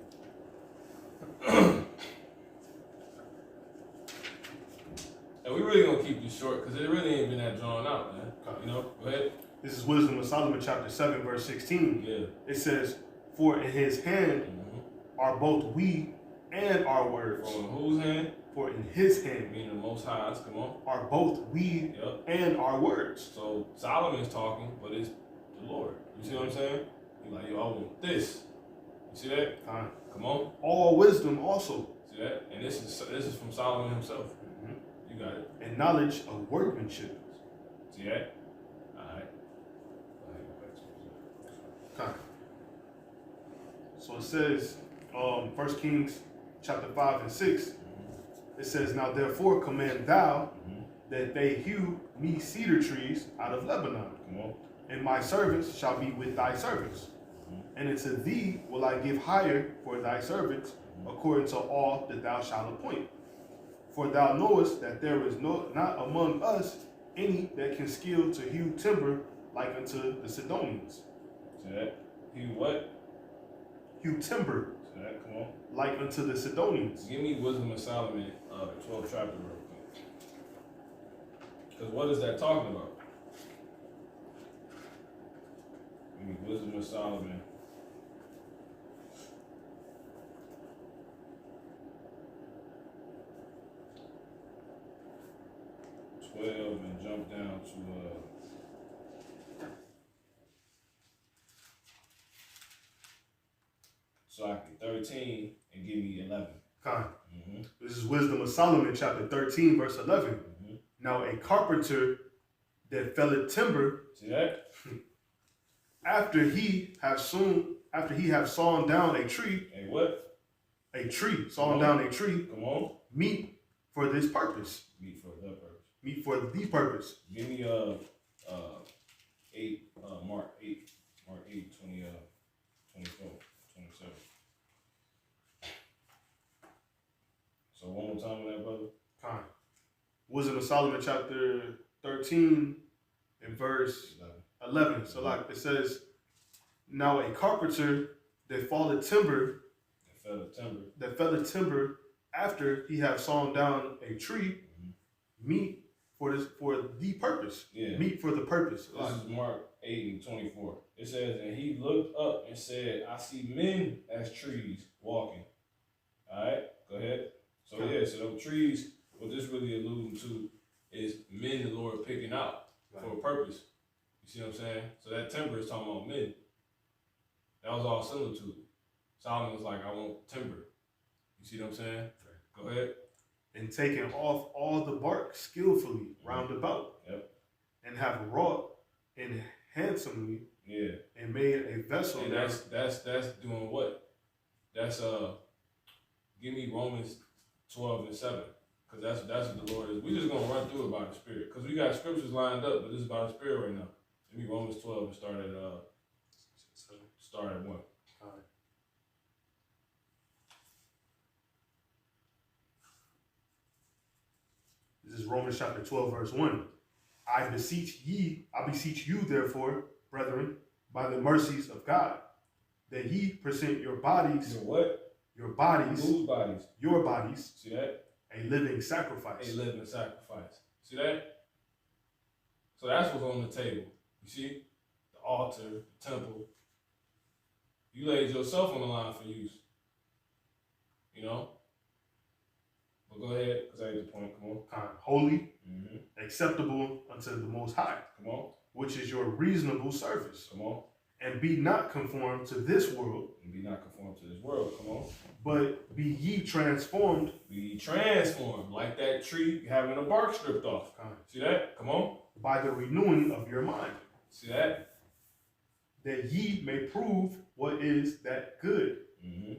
And we really gonna keep this short because it really ain't been that drawn out, man. You know, go ahead. This is Wisdom of Solomon chapter 7 verse 16. Yeah. It says, For in his hand Mm-hmm. are both we and our words. From whose hand? For in his hand Meaning the Most High's. Come on. are both we Yep. and our words. So Solomon's talking, but it's the Lord. You see what I'm saying? He's like, yo, I want this. You see that? Time. Come on. All wisdom also, See that? And this is from Solomon himself. You got it. and knowledge of workmanship. See that? All right. Time. So it says, 1 Kings chapter 5 and 6, it says, Now therefore command thou that they hew me cedar trees out of Lebanon, Come on. and my servants shall be with thy servants. And unto thee will I give hire for thy servants, according to all that thou shalt appoint. For thou knowest that there is not among us any that can skill to hew timber like unto the Sidonians. See that? He what? Hew timber See that? Come on. like unto the Sidonians. Give me Wisdom of Solomon, 12th chapter real quick. Because what is that talking about? Give me Wisdom of Solomon. And jump down to so I can 13 and give me 11. Kind. Mm-hmm. This is Wisdom of Solomon, chapter 13, verse 11. Mm-hmm. Now a carpenter that felleth timber, See that? after he have sawn down a tree, Hey, what? sawn down a tree, Come on. meet for this purpose. Meet for the purpose. Meet for the purpose. Give me 8 Mark 8 20 24 27. So one more time with that, brother. Kind. Wisdom of Solomon, chapter 13, and verse 11. So like it says, now a carpenter that felleth timber, That fell the timber. after he have sawn down a tree, meet for the purpose. Yeah. Meet for the purpose. This is Mark 8 and 24. It says, and he looked up and said, I see men as trees walking. All right, go ahead. So yeah, so those trees, what this really alluding to is men the Lord picking out for a purpose. You see what I'm saying? So that timber is talking about men. That was all similitude. Solomon was like, I want timber. You see what I'm saying? Go ahead. And taking off all the bark skillfully round about. Yep. And have wrought and handsomely Yeah. and made a vessel. And that's doing what? That's give me Romans 12 and 7. Because that's what the Lord is. We're just gonna run through it by the Spirit. Because we got scriptures lined up, but this is by the Spirit right now. Give me Romans 12 and start at 1. All right. This is Romans chapter 12, verse 1. I beseech you, therefore, brethren, by the mercies of God, that ye present your bodies, You know what? your bodies, Whose bodies? your bodies, See that? a living sacrifice. A living sacrifice. See that? So that's what's on the table. You see? The altar, the temple. You laid yourself on the line for use. You know? But go ahead, because I get the point. Come on. Holy, Mm-hmm. acceptable unto the Most High, Come on. which is your reasonable service. Come on. And be not conformed to this world, And be not conformed to this world. Come on. but be ye transformed. Be transformed like that tree having a bark stripped off. See that? Come on. By the renewing of your mind, See that? that ye may prove what is that good Mm-hmm.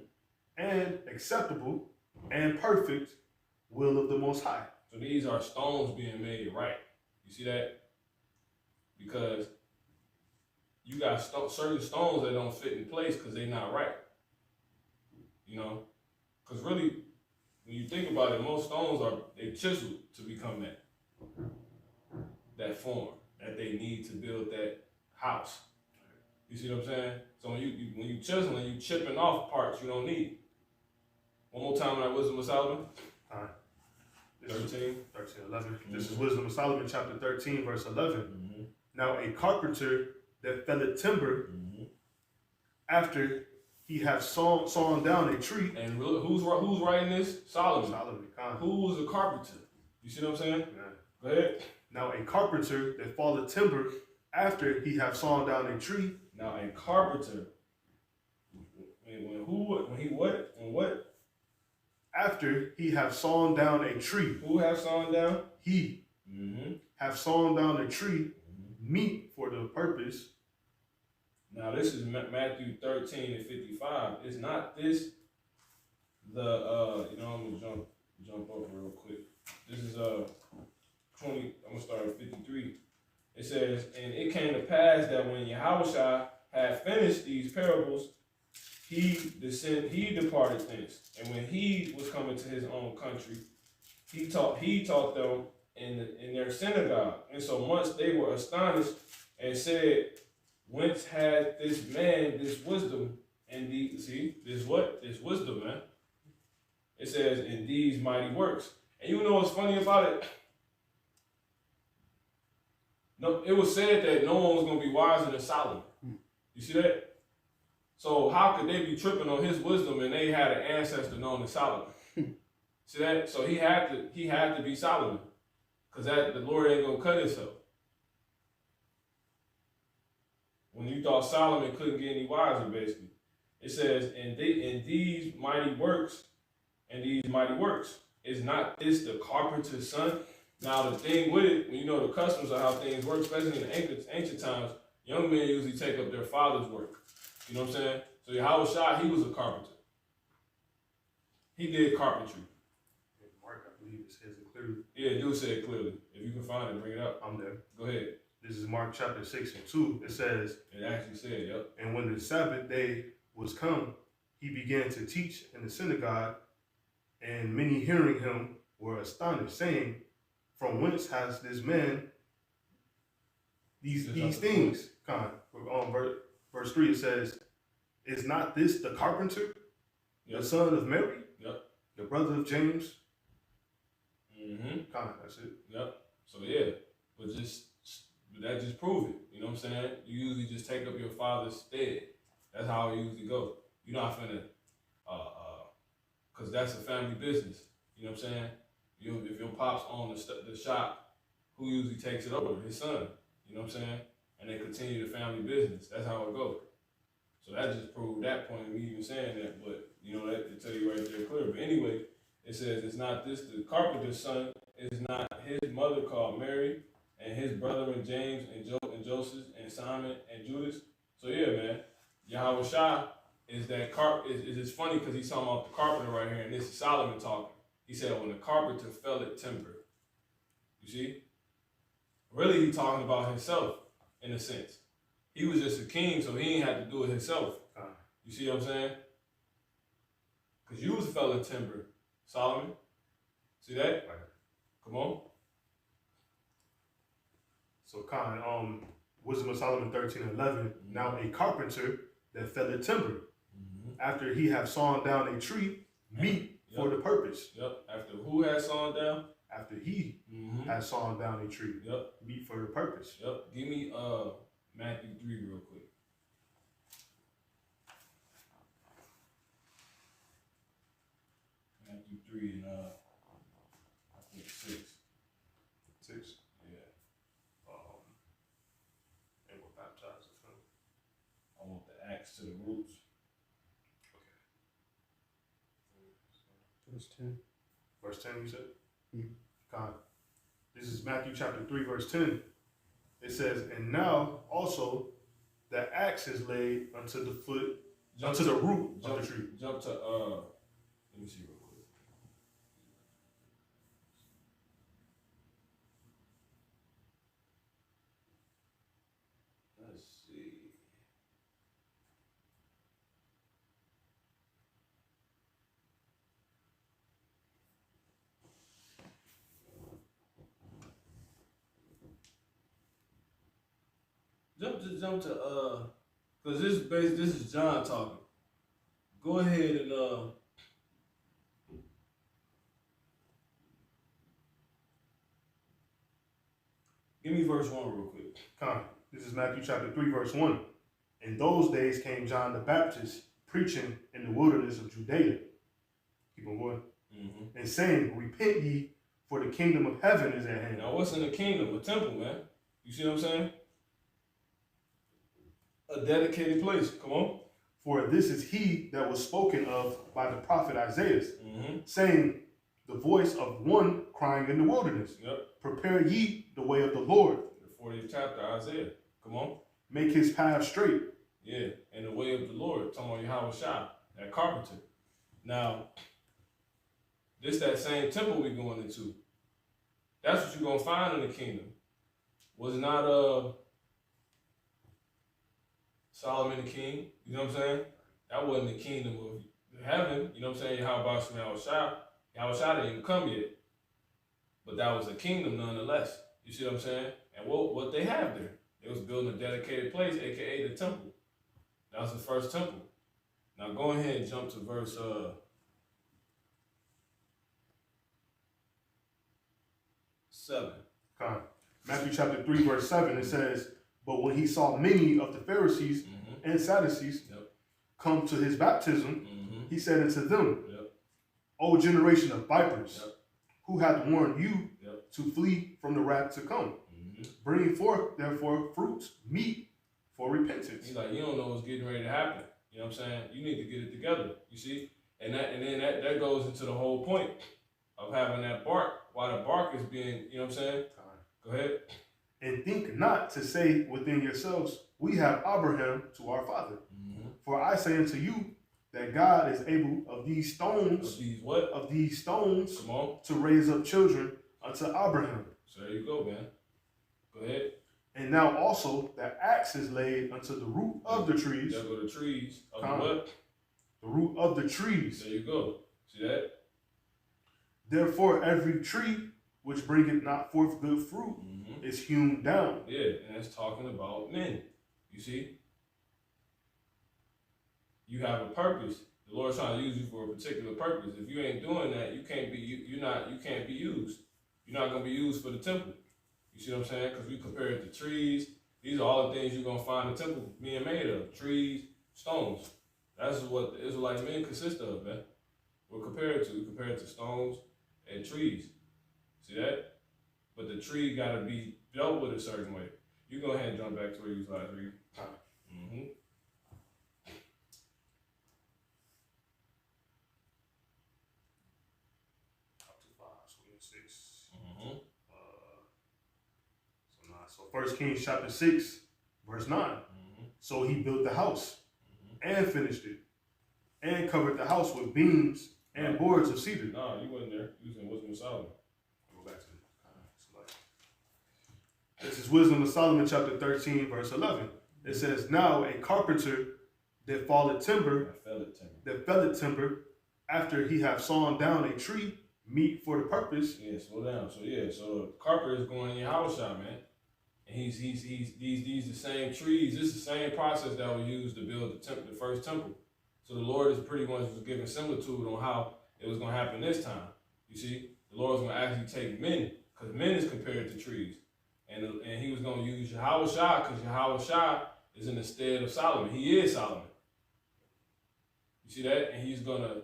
and acceptable and perfect will of the Most High. So these are stones being made right. You see that? Because you got certain stones that don't fit in place because they're not right. You know? Because really, when you think about it, most stones they chiseled to become that form that they need to build that house. You see what I'm saying? So when you chiseling, you chipping off parts you don't need. One more time, that Wisdom of Solomon. All right. This 13. 11. This is Wisdom of Solomon, chapter 13, verse 11. Mm-hmm. Now a carpenter that felleth timber, Mm-hmm. after he have sawn down a tree. And who's writing this? Solomon. Solomon, Who was a carpenter? You see what I'm saying? yeah. Go ahead. Now a carpenter that falleth timber after he have sawn down a tree. Now a carpenter. When what? After he have sawn down a tree. Who have sawn down? He have sawn down a tree, meet for the purpose. Now this is Matthew 13:55. Is not this the I'm gonna jump up real quick. This is 20. I'm gonna start at 53. It says, and it came to pass that when Yahushua had finished these parables, he departed thence. And when he was coming to his own country, he taught them in their synagogue. And so once they were astonished and said, whence had this man this wisdom and this wisdom, man. It says, in these mighty works. And you know what's funny about it? No, it was said that no one was going to be wiser than Solomon. You see that? So how could they be tripping on his wisdom and they had an ancestor known as Solomon? See that? So he had to be Solomon, because the Lord ain't gonna cut himself. When you thought Solomon couldn't get any wiser, basically, it says, in these mighty works, is not this the carpenter's son? Now the thing with it, when you know the customs of how things work, especially in the ancient times, young men usually take up their father's work. You know what I'm saying? So Yahushua, he was a carpenter. He did carpentry. Mark, I believe it says it clearly. Yeah, it do say it clearly. If you can find it, bring it up. I'm there. Go ahead. This is Mark chapter 6:2. It says, It actually said, yep. and when the Sabbath day was come, he began to teach in the synagogue, and many hearing him were astonished, saying, from whence has this man these things? Verse 3, it says, is not this the carpenter, the son of Mary, the brother of James? That's it. Yep. So yeah, but that just prove it. You know what I'm saying? You usually just take up your father's stead. That's how it usually goes. You're not finna, cause that's a family business. You know what I'm saying? If your pops own the shop, who usually takes it over? His son. You know what I'm saying? And they continue the family business. That's how it goes. So that just proved that point of me even saying that. But that they tell you right there clear. But anyway, it says it's not this the carpenter's son. Is not his mother called Mary, and his brother and James and Joseph and Simon and Judas. So yeah, man, Yahushua is that it's funny because he's talking about the carpenter right here, and this is Solomon talking. He said when the carpenter fell at timber. You see? Really, he's talking about himself in a sense. He was just a king, so he ain't had to do it himself. You see what I'm saying? Because you was felling timber, Solomon. See that? Right. Come on. So Wisdom of Solomon 13:11. Now a carpenter that felleth timber, after he have sawn down a tree, meet for the purpose. Yep. After who has sawn down? After he has sawn down a tree. Yep. Meet for the purpose. Yep. Give me Matthew 3 real quick. Matthew 3 and I think 6. 6. Yeah. And we're baptized with him. I want the axe to the roots. Verse 10. Verse 10, you said? God. This is Matthew chapter 3, verse 10. It says, and now also the axe is laid unto the foot, unto the root of the tree. Jump to let me see real quick. Let's see. Jump to because this is John talking. Go ahead and give me verse 1 real quick. This is Matthew chapter 3, verse 1. In those days came John the Baptist preaching in the wilderness of Judea. Keep on going. Mm-hmm. And saying, repent ye, for the kingdom of heaven is at hand. Now, what's in the kingdom? A temple, man. You see what I'm saying? A dedicated place. Come on. For this is he that was spoken of by the prophet Isaiah, Mm-hmm. saying, the voice of one crying in the wilderness, Yep. prepare ye the way of the Lord, The 40th chapter, Isaiah. Come on. make his path straight. Yeah. And the way of the Lord. Talking about Yahweh Shah, that carpenter. Now, this that same temple we going into. That's what you're going to find in the kingdom. Was it not Solomon the king? You know what I'm saying? That wasn't the kingdom of heaven. You know what I'm saying? How about Yahweh Shah? Yahweh Shah didn't even come yet. But that was a kingdom nonetheless. You see what I'm saying? And what they have there? They was building a dedicated place, aka the temple. That was the first temple. Now go ahead and jump to verse 7. Con. Matthew chapter 3, verse 7, it says, but when he saw many of the Pharisees Mm-hmm. and Sadducees Yep. come to his baptism, Mm-hmm. he said unto them, Yep. O generation of vipers, Yep. who hath warned you Yep. to flee from the wrath to come? Mm-hmm. Bring forth, therefore, fruits, meet for repentance. He's like, you don't know what's getting ready to happen. You know what I'm saying? You need to get it together. You see? And then that goes into the whole point of having that bark. Why the bark is being, you know what I'm saying? Go ahead. And think not to say within yourselves, we have Abraham to our father. Mm-hmm. For I say unto you that God is able of these Of stones, these what? of these stones, Come on. to raise up children unto Abraham. So there you go, man. Go ahead. And now also that axe is laid unto the root of the trees, There go the trees. Of the Come. what? the root of the trees. There you go. See that? Therefore every tree which bringeth not forth good fruit Mm-hmm. is hewn down. Yeah, and that's talking about men. You see? You have a purpose. The Lord's trying to use you for a particular purpose. If you ain't doing that, you can't be you can't be used. You're not gonna be used for the temple. You see what I'm saying? Because we compare it to trees. These are all the things you're gonna find the temple being made of. Trees, stones. That's what the Israelite men consist of, man. We compare it to stones and trees. See that? But the tree gotta be dealt with a certain way. You go ahead and jump back to where you was last reading. Mm-hmm. Chapter 5, 26. Mm-hmm. So 1 Kings chapter 6, verse 9. Mm-hmm. So he built the house and finished it, and covered the house with beams and boards of cedar. No, you wasn't there. You was in Wisdom of Solomon. Go back to it. This is Wisdom of Solomon, chapter 13, verse 11. It says, now a carpenter that falleth timber, That felled timber, after he have sawn down a tree, meet for the purpose. Yeah, slow down. So the carpenter is going in your house shop, man. And he's the same trees. This is the same process that was used to build the first temple. So the Lord is pretty much was giving similitude on how it was going to happen this time. You see, the Lord was going to actually take men, because men is compared to trees, and he was going to use Yahweh Shah, because Yahweh Shah is in the stead of Solomon. He is Solomon. You see that? And he's going to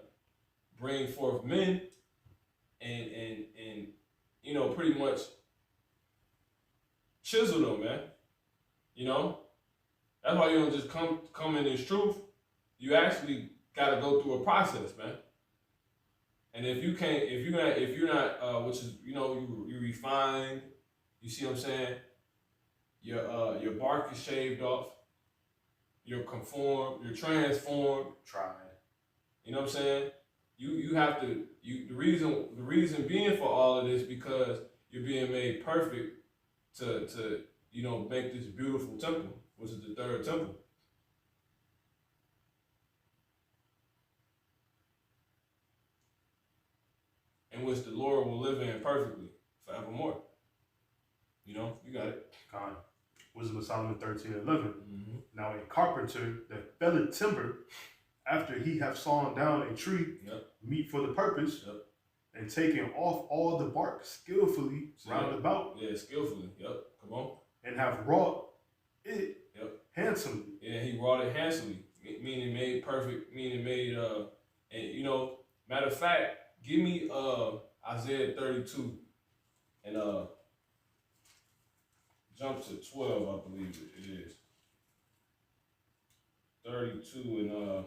bring forth men and you know, pretty much chisel them, man. You know? That's why you don't just come in this truth. You actually gotta go through a process, man. And if you're not, which is, you know, you refined, you see what I'm saying? Your bark is shaved off, you're conformed, you're transformed. Try. You know what I'm saying? You have to, the reason being for all of this, because you're being made perfect to you know, make this beautiful temple, which is the third temple. In which the Lord will live in perfectly forevermore. You know, you got it. God. Wisdom of Solomon 13, 11. Mm-hmm. Now a carpenter that felleth timber, after he have sawn down a tree, Yep. meet for the purpose, Yep. and taken off all the bark skillfully See round that? about, Yeah, skillfully. Yep. Come on. and have wrought it Yep. handsomely. Yeah, he wrought it handsomely. meaning made perfect, meaning made, and you know, matter of fact, give me Isaiah 32 and jump to 12, I believe it is. 32 and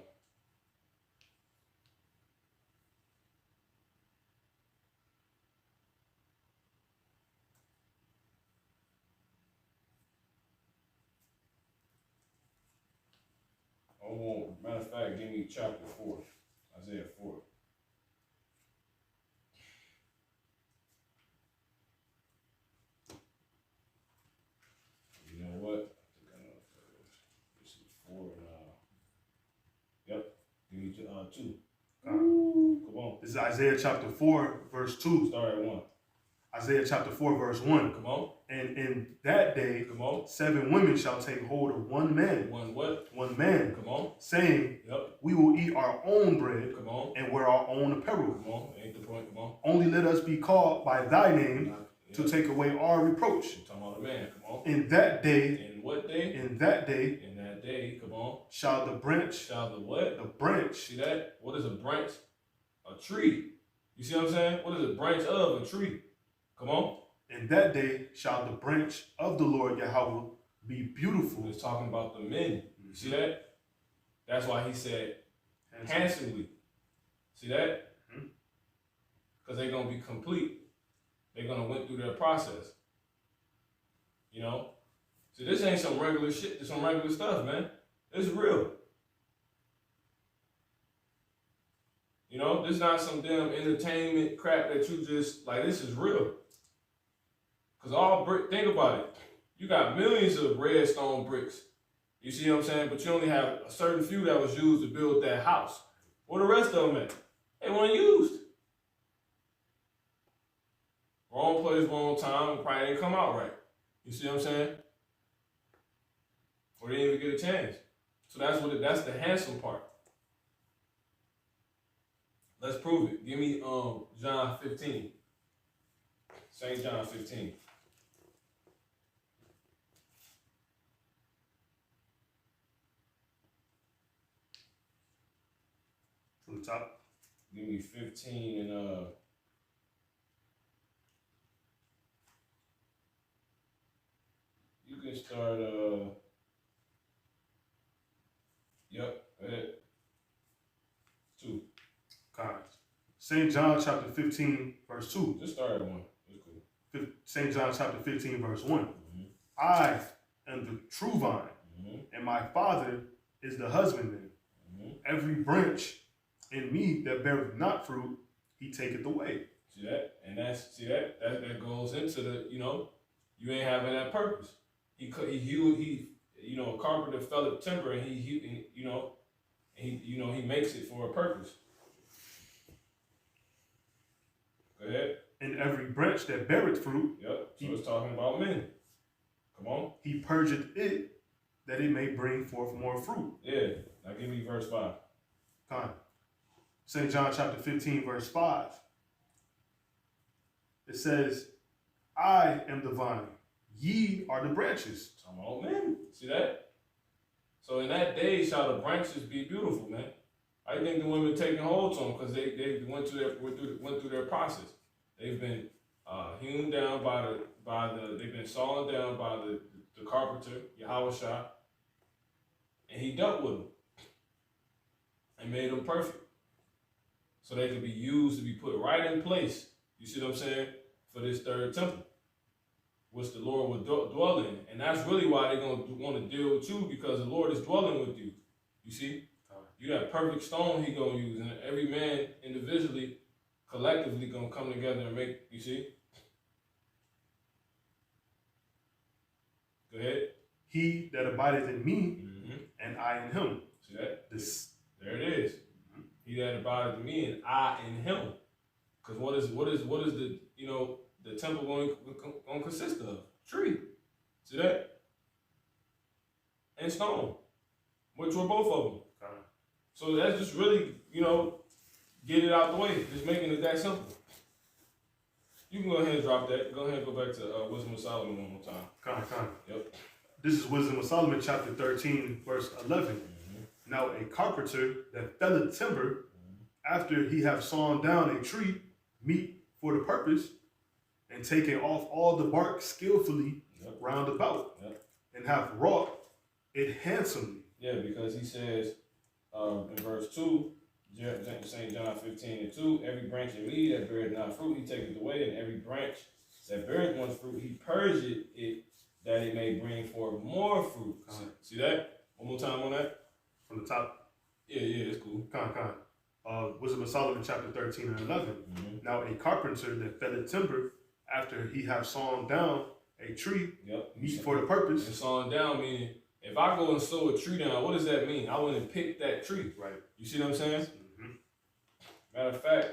matter of fact, give me chapter 4, Isaiah 4. You know what? I think I know this is 4 and yep. Give me 2. Come on. This is Isaiah chapter 4, verse 2. Start at 1. Isaiah chapter 4, verse 1. Come on. And in that day, Come on. 7 women shall take hold of one man. One what? One man. Come on. Saying, Yep. we will eat our own bread Come on. and wear our own apparel. Come on. Ain't the point. Come on. Only let us be called by thy name to take away our reproach. I'm talking about a man. Come on. In that day, In what day? in that day, In that day. Come on. shall the branch, Shall the what? the branch, See that? What is a branch? A tree. You see what I'm saying? What is a branch of? A tree. Come on. in that day shall the branch of the Lord Yahweh be beautiful. It's talking about the men. You see that? That's why he said handsomely. See that? Because they're going to be complete. They're going to went through their process. You know? So this ain't some regular shit. This some regular stuff, man. It's real. You know? This not some damn entertainment crap that you just, like, this is real. Because think about it. You got millions of red stone bricks. You see what I'm saying? But you only have a certain few that was used to build that house. Where the rest of them at? They weren't used. Wrong place, wrong time, probably didn't come out right. You see what I'm saying? Or they didn't even get a chance. So that's the handsome part. Let's prove it. Give me John 15. St. John 15. From the top. Give me 15 and you can start yep, go ahead. 2. God. St. John chapter 15, verse 2. Just start at 1. It's cool. St. John chapter 15, verse 1. Mm-hmm. I am the true vine, Mm-hmm. and my Father is the husbandman. Mm-hmm. Every branch in me that beareth not fruit, he taketh away. See that? And that goes into the, you ain't having that purpose. He a carpenter felleth timber and he makes it for a purpose. Go ahead. And every branch that beareth fruit, Yep. So it's talking about men. Come on. he purgeth it, that it may bring forth more fruit. Yeah. Now give me verse 5. Come. St. John chapter 15, verse 5. It says, I am the vine, ye are the branches. Talking about men. See that? So in that day shall the branches be beautiful, man. I think the women taking hold to them because they went through their process. They've been hewn down they've been sawn down by the carpenter, Yahweh Shah, and he dealt with them and made them perfect. So they could be used to be put right in place. You see what I'm saying? For this third temple, which the Lord will dwell in. And that's really why they're going to want to deal with you, because the Lord is dwelling with you. You see? You got perfect stone he going to use. And every man individually, collectively going to come together and make, you see? Go ahead. He that abideth in me, Mm-hmm. and I in him. See that? This. There it is. He that abideth in me and I in him. Because what is the the temple going to consist of? Tree. See that? And stone. Which were both of them. So that's just really, get it out the way. Just making it that simple. You can go ahead and drop that. Go ahead and go back to Wisdom of Solomon one more time. Come. Yep. This is Wisdom of Solomon chapter 13, verse 11. Mm-hmm. Now a carpenter that felleth timber, after he have sawn down a tree, meet for the purpose, and taken off all the bark skillfully round about, and have wrought it handsomely. Yeah, because he says in verse 2, St. John 15:2, every branch in me that beareth not fruit, he taketh away, and every branch that beareth much fruit, he purgeth it, that it may bring forth more fruit. See that? One more time on that? From the top. Yeah, it's cool. Wisdom of Solomon chapter 13 and 11. Now a carpenter that felleth timber, after he have sawn down a tree, meet for the purpose. And sawn down meaning, if I go and sow a tree down, what does that mean? I went and picked that tree. Right. You see what I'm saying? Mm-hmm. Matter of fact,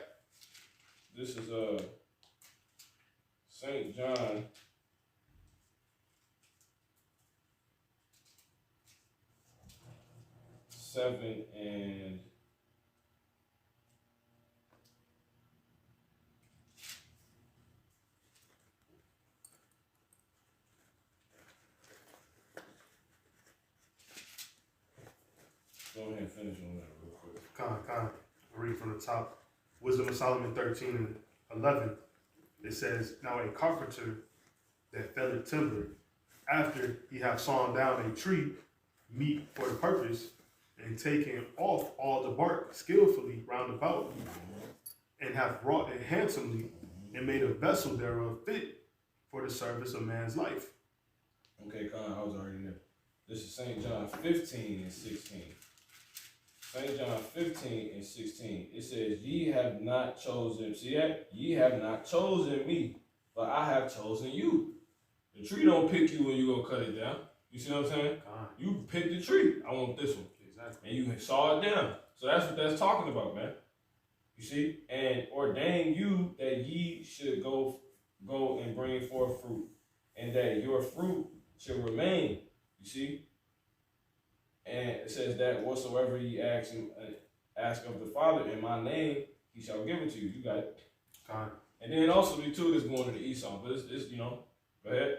this is St. John. Seven and go ahead and finish on that real quick. Read from the top. Wisdom of Solomon 13 and 11. It says, now a carpenter that felleth timber, after he have sawn down a tree, meet for the purpose, and taken off all the bark skillfully round about, and have wrought it handsomely, and made a vessel thereof fit for the service of man's life. Okay, I was already there. This is St. John 15 and 16. St. John 15 and 16. It says, ye have not chosen, see that? Ye have not chosen me, but I have chosen you. The tree don't pick you when you go cut it down. You see what I'm saying? You pick the tree. I want this one. Exactly. And you saw it down. So that's what that's talking about, man. You see? And ordain you that ye should go and bring forth fruit, and that your fruit should remain. You see? And it says that whatsoever ye ask of the Father in my name, he shall give it to you. You got it. And then also the two is going to the Esau, but it's go ahead.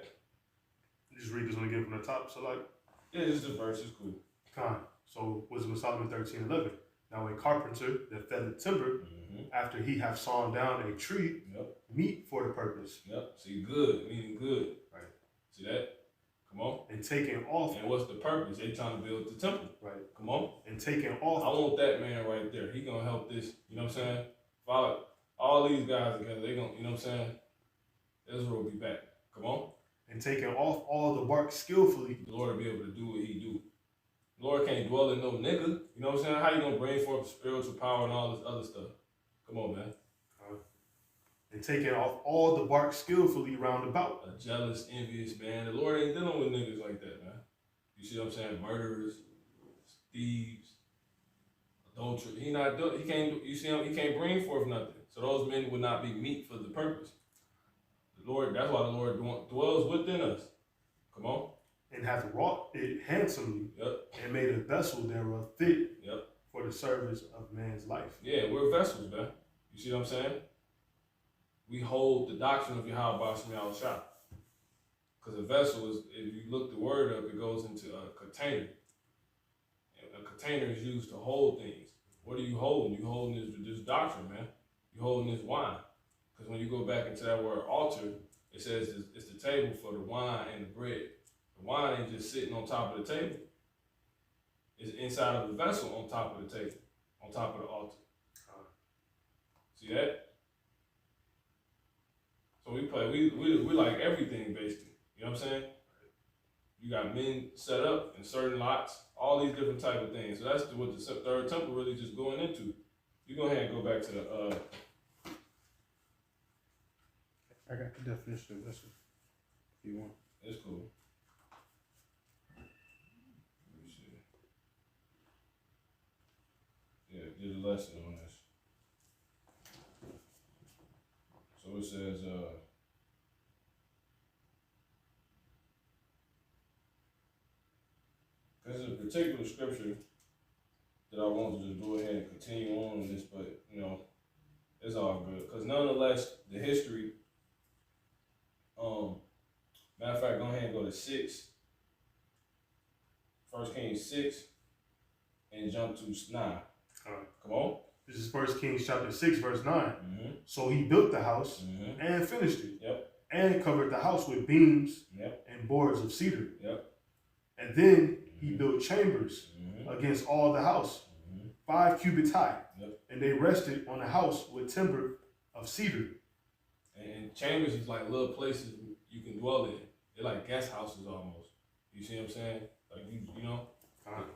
Just read this one again from the top. So Yeah, just the verse is cool. So Wisdom of Solomon 13 and 11. Now a carpenter that felleth timber, after he have sawn down a tree, meet for the purpose. See, good, meaning good. Right. See that? Come on. And taking off. And what's the purpose? They trying to build the temple. Right. Come on. And taking off. I want that man right there. He gonna help this. You know what I'm saying? Follow all these guys together. They gonna, you know what I'm saying? Israel will be back. Come on. And taking off all the bark skillfully. The Lord will be able to do what he do. The Lord can't dwell in no nigga. You know what I'm saying? How you gonna bring forth spiritual power and all this other stuff? Come on, man. And taking off all the bark skillfully round about. A jealous, envious man. The Lord ain't dealing with niggas like that, man. You see what I'm saying? Murderers, thieves, adultery. He not doing. He can't. You see him? He can't bring forth nothing. So those men would not be meet for the purpose. The Lord. That's why the Lord dwells within us. Come on. And hath wrought it handsomely. And made a vessel thereof fit. For the service of man's life. Yeah, we're vessels, man. You see what I'm saying? We hold the doctrine of Yahweh B'Shem Yahushua. Because a vessel is, if you look the word up, it goes into a container. And a container is used to hold things. What are you holding? You holding this doctrine, man. You holding this wine. Because when you go back into that word altar, it says it's the table for the wine and the bread. The wine ain't just sitting on top of the table. It's inside of the vessel on top of the table, on top of the altar. See that? So we like everything basically. You know what I'm saying? You got men set up in certain lots, all these different type of things. So that's what the third temple really just going into. You go ahead and go back to the I got the definition of vessel. If you want. It's cool. Yeah, did a lesson on this. So it says, there's a particular scripture that I want to just go ahead and continue on this, but you know, it's all good. Because nonetheless, the history, matter of fact, go ahead and go to 1 Kings 6 and jump to 9. Alright. Come on. This is 1 Kings chapter 6, verse 9. Mm-hmm. So he built the house Mm-hmm. and finished it. Yep. And covered the house with beams Yep. and boards of cedar. Yep. And then he built chambers Mm-hmm. against all the house, Mm-hmm. 5 cubits high. Yep. And they rested on the house with timber of cedar. And chambers is like little places you can dwell in. They're like guest houses almost. You see what I'm saying? Like you know.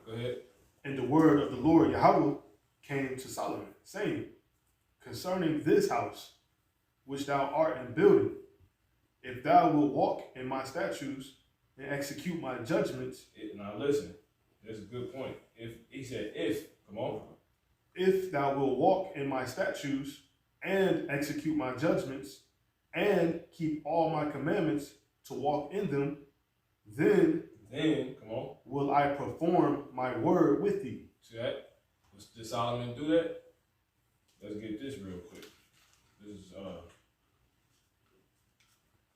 Go ahead. And the word of the Lord Yahweh came to Solomon, saying, concerning this house, which thou art in building, if thou wilt walk in my statutes and execute my judgments, Now listen, that's a good point. If he said if, come on. if thou wilt walk in my statutes and execute my judgments and keep all my commandments to walk in them, then Come on. will I perform my word with thee. See that? Did Solomon do that? Let's get this real quick. This is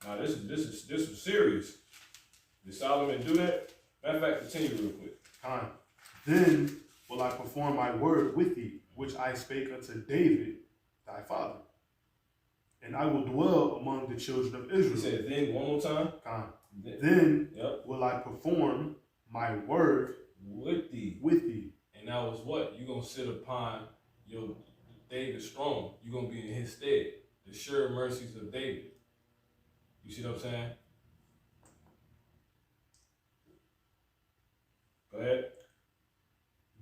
now this was serious. Did Solomon do that? Matter of fact, continue real quick. Time. Then will I perform my word with thee, which I spake unto David, thy father. And I will dwell among the children of He Israel. said then one more time. Time. Then Yep. will I perform my word With thee. with thee. And that was what? You're gonna sit upon your David's throne. You're gonna be in his stead. The sure mercies of David. You see what I'm saying? Go ahead.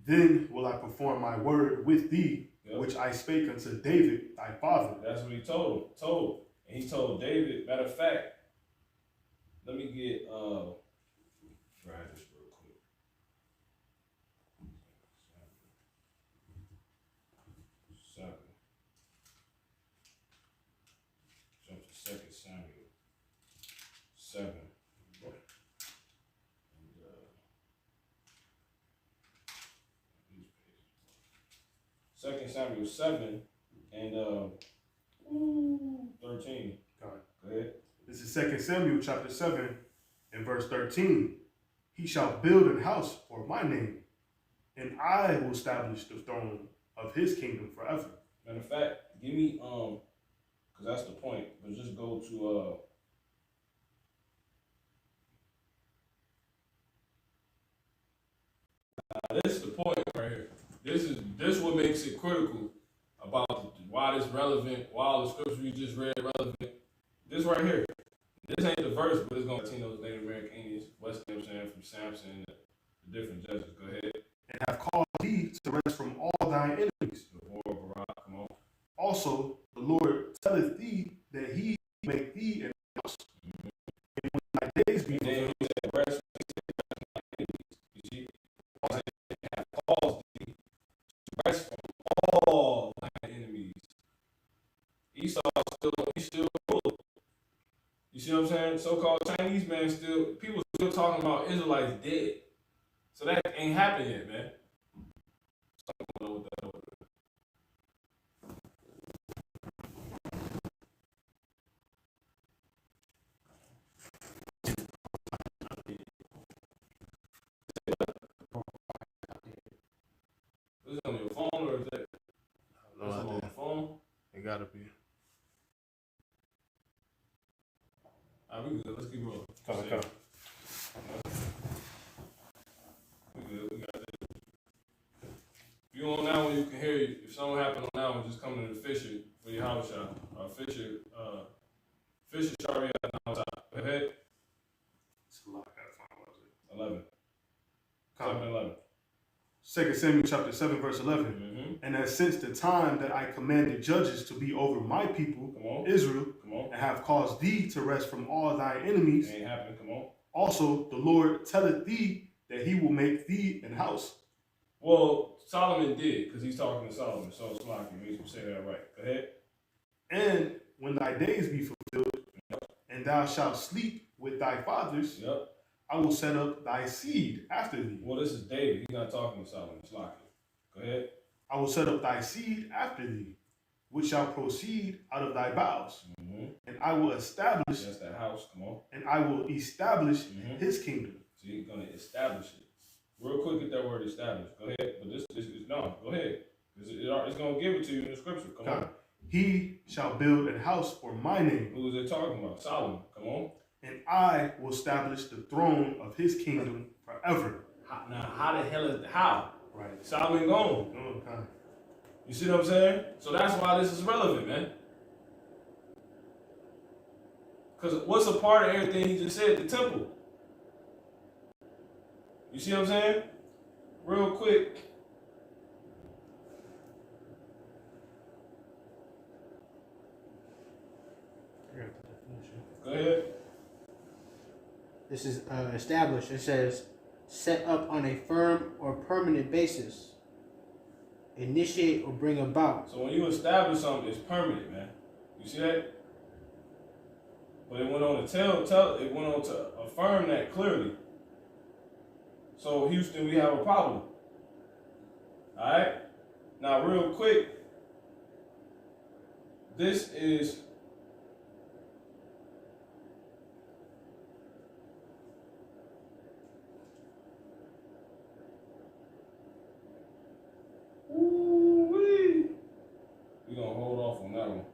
Then will I perform my word with thee, Yep. which I spake unto David, thy father. That's what he told him. And he told David, matter of fact, let me get try this real quick. Samuel. Jump to 2 Samuel 7. And, these pages. 2 Samuel 7 and 13. God. Go ahead. This is 2 Samuel chapter 7 and verse 13. He shall build an house for my name, and I will establish the throne of his kingdom forever. Matter of fact, give me because that's the point. But just go to This is the point right here. This what makes it critical about why this relevant, why all the scriptures we just read relevant. This right here. This ain't the verse, but it's gonna Latinos, Native American Indians, West Ham from Samson, the different judges. Go ahead. And have caused thee to rest from all thine enemies. The war of Barak, come on. Also, the Lord telleth thee that he make thee an house. And when thy days be And then fulfilled, he said, rest from my enemies. You see, I have caused thee to rest from all My enemies. Esau he's still ruling. You see what I'm saying? So-called Chinese man people still talking about Israelites dead. So that ain't happened yet, man. So I don't know what that was. Is it on your phone or is that is it on the phone? It gotta be. Alright, we good. Let's keep rolling. Come. We good. We got this. If you on that one, you can hear you. If something happened on that one, just come to the Fisher for your house shot. Fisher Shari Go ahead. It's a lot. I gotta find what it 11. is. 7 11. 2 Samuel chapter 7 verse 11. Mm-hmm. And that since the time that I commanded judges to be over my people, Come on. Israel, Come on. and have caused thee to rest from all thy enemies, It ain't happening. Come on. also the Lord telleth thee that he will make thee an house. Well, Solomon did, because he's talking to Solomon. So it's like you need to say that right. Go ahead. And when thy days be fulfilled, and thou shalt sleep with thy fathers, Yep. I will set up thy seed after thee. Well, this is David. He's not talking to Solomon. It's like it. Go ahead. I will set up thy seed after thee, which shall proceed out of thy bowels. Mm-hmm. And I will establish, That's that house. Come on. and I will establish Mhm. his kingdom. So you're going to establish it. Real quick, get that word established. Go ahead. But this is no. Go ahead. It's gonna give it to you in the scripture. Come on. He shall build a house for my name. Who is it talking about? Solomon. Come on. And I will establish the throne of his kingdom forever. How the hell is how? Right. Solomon gone. Okay. You see what I'm saying? So that's why this is relevant, man. Because what's a part of everything he just said? The temple. You see what I'm saying? Real quick. Go ahead. This is established. It says, set up on a firm or permanent basis. Initiate or bring about. So when you establish something, it's permanent, man. You see that? But it went on to it went on to affirm that clearly. So Houston, we have a problem. All right. Now, real quick, this is ooh-wee. We're gonna hold off on that one.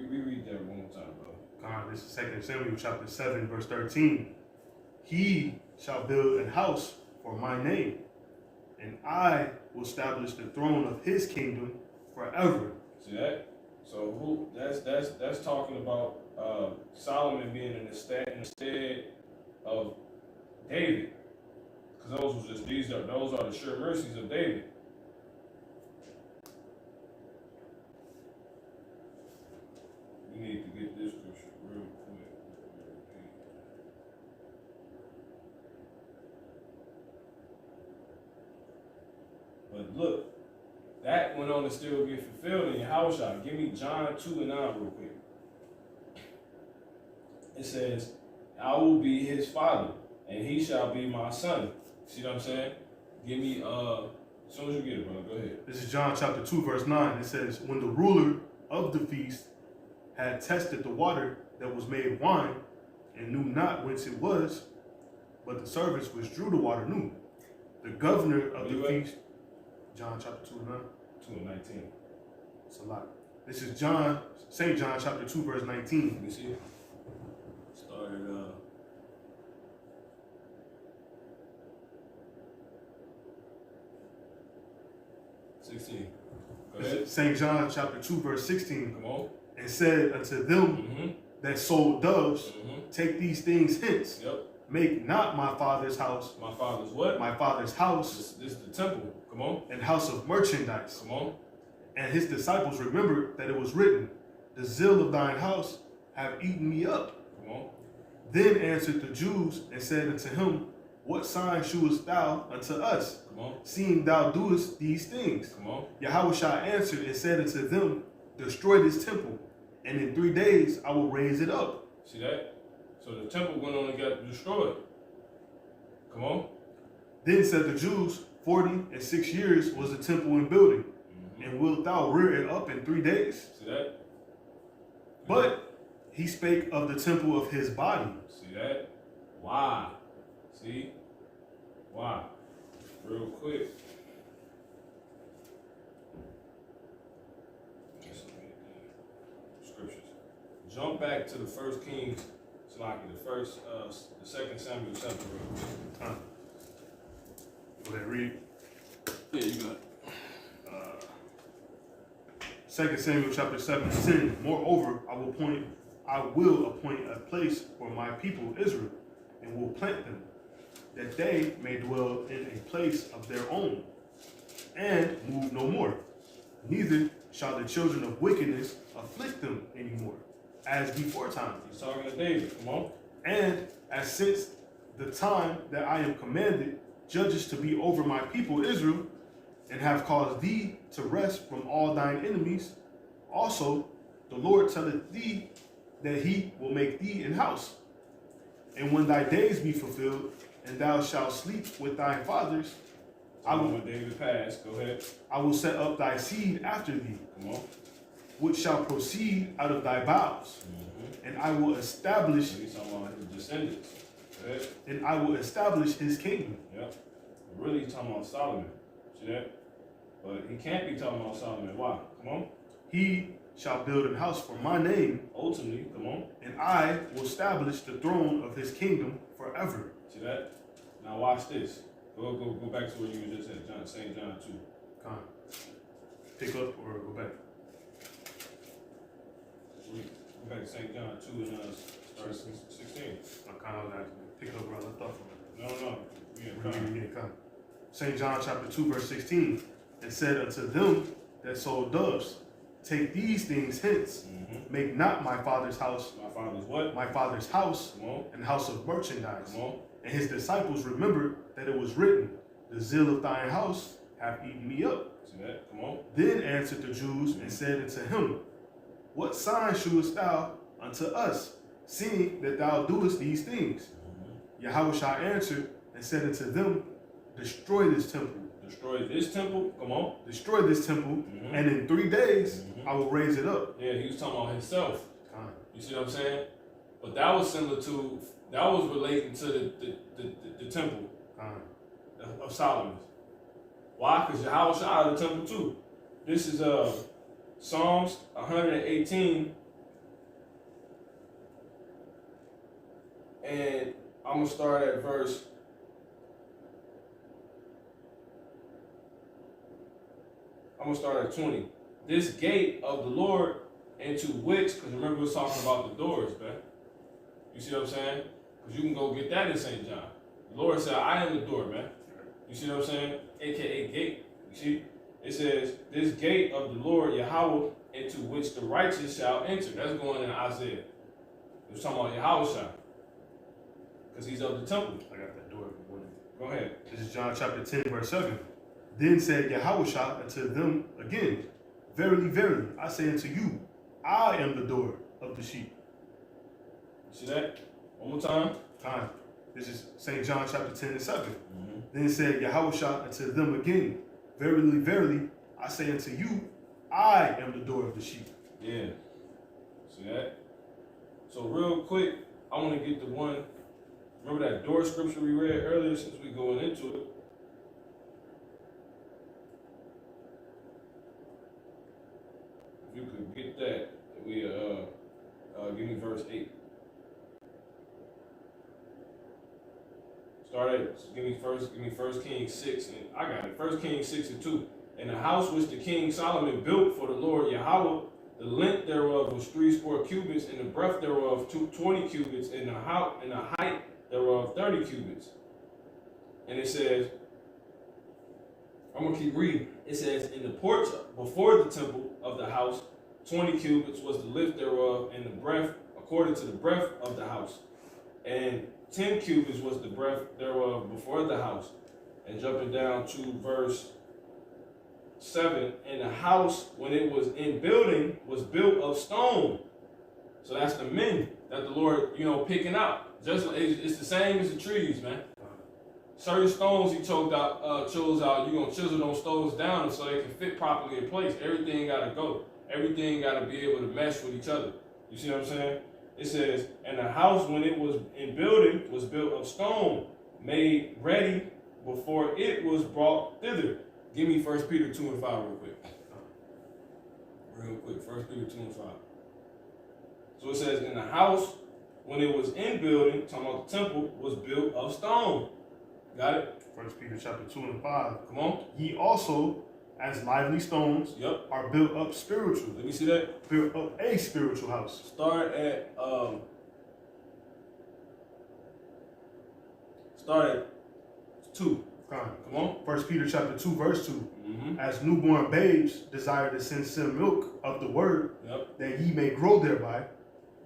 Reread that one more time, bro. This is 2 Samuel chapter 7, verse 13. He shall build a house for my name, and I will establish the throne of his kingdom forever. See that? So who? That's talking about Solomon being in the stead of David, because those are the sure mercies of David. We need to get this scripture real quick. But look, that went on to still get fulfilled in Yahushua. Give me John 2 and 9 real quick. It says, I will be his father, and he shall be my son. See what I'm saying? Give me, as soon as you get it, brother, go ahead. This is John chapter 2, verse 9. It says, when the ruler of the feast had tested the water that was made wine, and knew not whence it was, but the servants which drew the water knew. The governor of the feast, John chapter 2 and 9. 2 and 19. It's a lot. This is St. John chapter 2, verse 19. Let me see. Started, 16. Go ahead. St. John chapter 2, verse 16. Come on. And said unto them that sold doves, take these things hence. Yep. Make not my father's house. My father's what? My father's house. This is the temple. Come on. And house of merchandise. Come on. And his disciples remembered that it was written, the zeal of thine house have eaten me up. Come on. Then answered the Jews and said unto him, what sign shewest thou unto us, Come on. seeing thou doest these things? Come on. Yahushua answered and said unto them, destroy this temple, and in 3 days I will raise it up. See that? So the temple went on and got destroyed. Come on. Then said the Jews, 46 years was the temple in building, and wilt thou rear it up in 3 days? See that? But he spake of the temple of his body. See that? Why? See? Why? Real quick. Scriptures. Jump back to the 1 Kings, the 2 Samuel 7. Go ahead, read. Yeah, you got it. 2 Samuel chapter 7, 10. Moreover, I will appoint a place for my people Israel, and will plant them, that they may dwell in a place of their own, and move no more. Neither shall the children of wickedness afflict them anymore, as before time. He's talking to David. Come on. And as since the time that I am commanded judges to be over my people Israel, and have caused thee to rest from all thine enemies, also the Lord telleth thee that he will make thee an house. And when thy days be fulfilled, and thou shalt sleep with thy fathers. I will, when David passed, go ahead. I will set up thy seed after thee, Come on. which shall proceed out of thy bowels, and I will establish, He's talking about his descendants. Go ahead. and I will establish his kingdom. Yep. Really he's talking about Solomon. See that? But he can't be talking about Solomon. Why? Come on. He shall build a house for my name, Ultimately, come on. and I will establish the throne of his kingdom forever. See that? Now watch this. Go back to where you were just at, St. John 2. Come on. Pick up or go back. Go back to St. John 2 and start 16. I kind of like pick up where I left off from. No. Yeah, Come. St. John chapter 2, verse 16. And said unto them that sold doves, take these things hence, make not my father's house, My father's what? my father's house, Come on. and house of merchandise. Come on. And his disciples remembered that it was written, the zeal of thine house hath eaten me up. See that? Come on. Then answered the Jews and said unto him, what sign shewest thou unto us, seeing that thou doest these things? Yahushua answered and said unto them, destroy this temple. Destroy this temple. Come on. Destroy this temple, and in 3 days I will raise it up. Yeah, he was talking about himself. Time. You see what I'm saying? But that was similar to, that was relating to the temple of Solomon. Why? Because Yahweh shot out of the temple too. This is Psalms 118. And I'm going to start at verse. I'm going to start at 20. This gate of the Lord into which, because remember we was talking about the doors, man. You see what I'm saying? Because you can go get that in St. John. The Lord said, I am the door, man. You see what I'm saying? AKA gate. You see? It says, this gate of the Lord Yahweh into which the righteous shall enter. That's going in Isaiah. It was talking about Yahweh. Because he's of the temple. I got that door. Go ahead. This is John chapter 10, verse 7. Then said Yahushua unto them again, verily, verily, I say unto you, I am the door of the sheep. You see that? One more time. Time. This is St. John chapter 10 and 7. Then said Yahushua unto them again, verily, verily, I say unto you, I am the door of the sheep. Yeah. See that? So real quick, I want to get the one. Remember that door scripture we read earlier since we going into it? If you could get that, we give me verse 8. Give me first Kings 6, and I got it. 1 Kings 6 and 2. And the house which the king Solomon built for the Lord Yahweh, the length thereof was 60 cubits, and the breadth thereof 20 cubits, and the height thereof 30 cubits. And it says, I'm gonna keep reading. It says, in the porch before the temple of the house, 20 cubits was the width thereof, and the breadth according to the breadth of the house. And 10 cubits was the breadth thereof before the house. And jumping down to verse 7, and the house, when it was in building, was built of stone. So that's the men that the Lord, picking out. Just it's the same as the trees, man. Certain stones he chose out. You're gonna chisel those stones down so they can fit properly in place. Everything gotta go. Everything gotta be able to mesh with each other. You see what I'm saying? It says, and the house, when it was in building, was built of stone, made ready before it was brought thither. Give me 1 Peter 2 and 5 real quick. Real quick, 1 Peter 2 and 5. So it says, and the house, when it was in building, talking about the temple, was built of stone. Got it? 1 Peter chapter 2 and 5. Come on. Ye also, as lively stones, Yep. are built up spiritually. Let me see that. Built up a spiritual house. Start at 2. Come on. 1 Peter chapter 2, verse 2. As newborn babes desire the sincere milk of the word, Yep. that ye may grow thereby.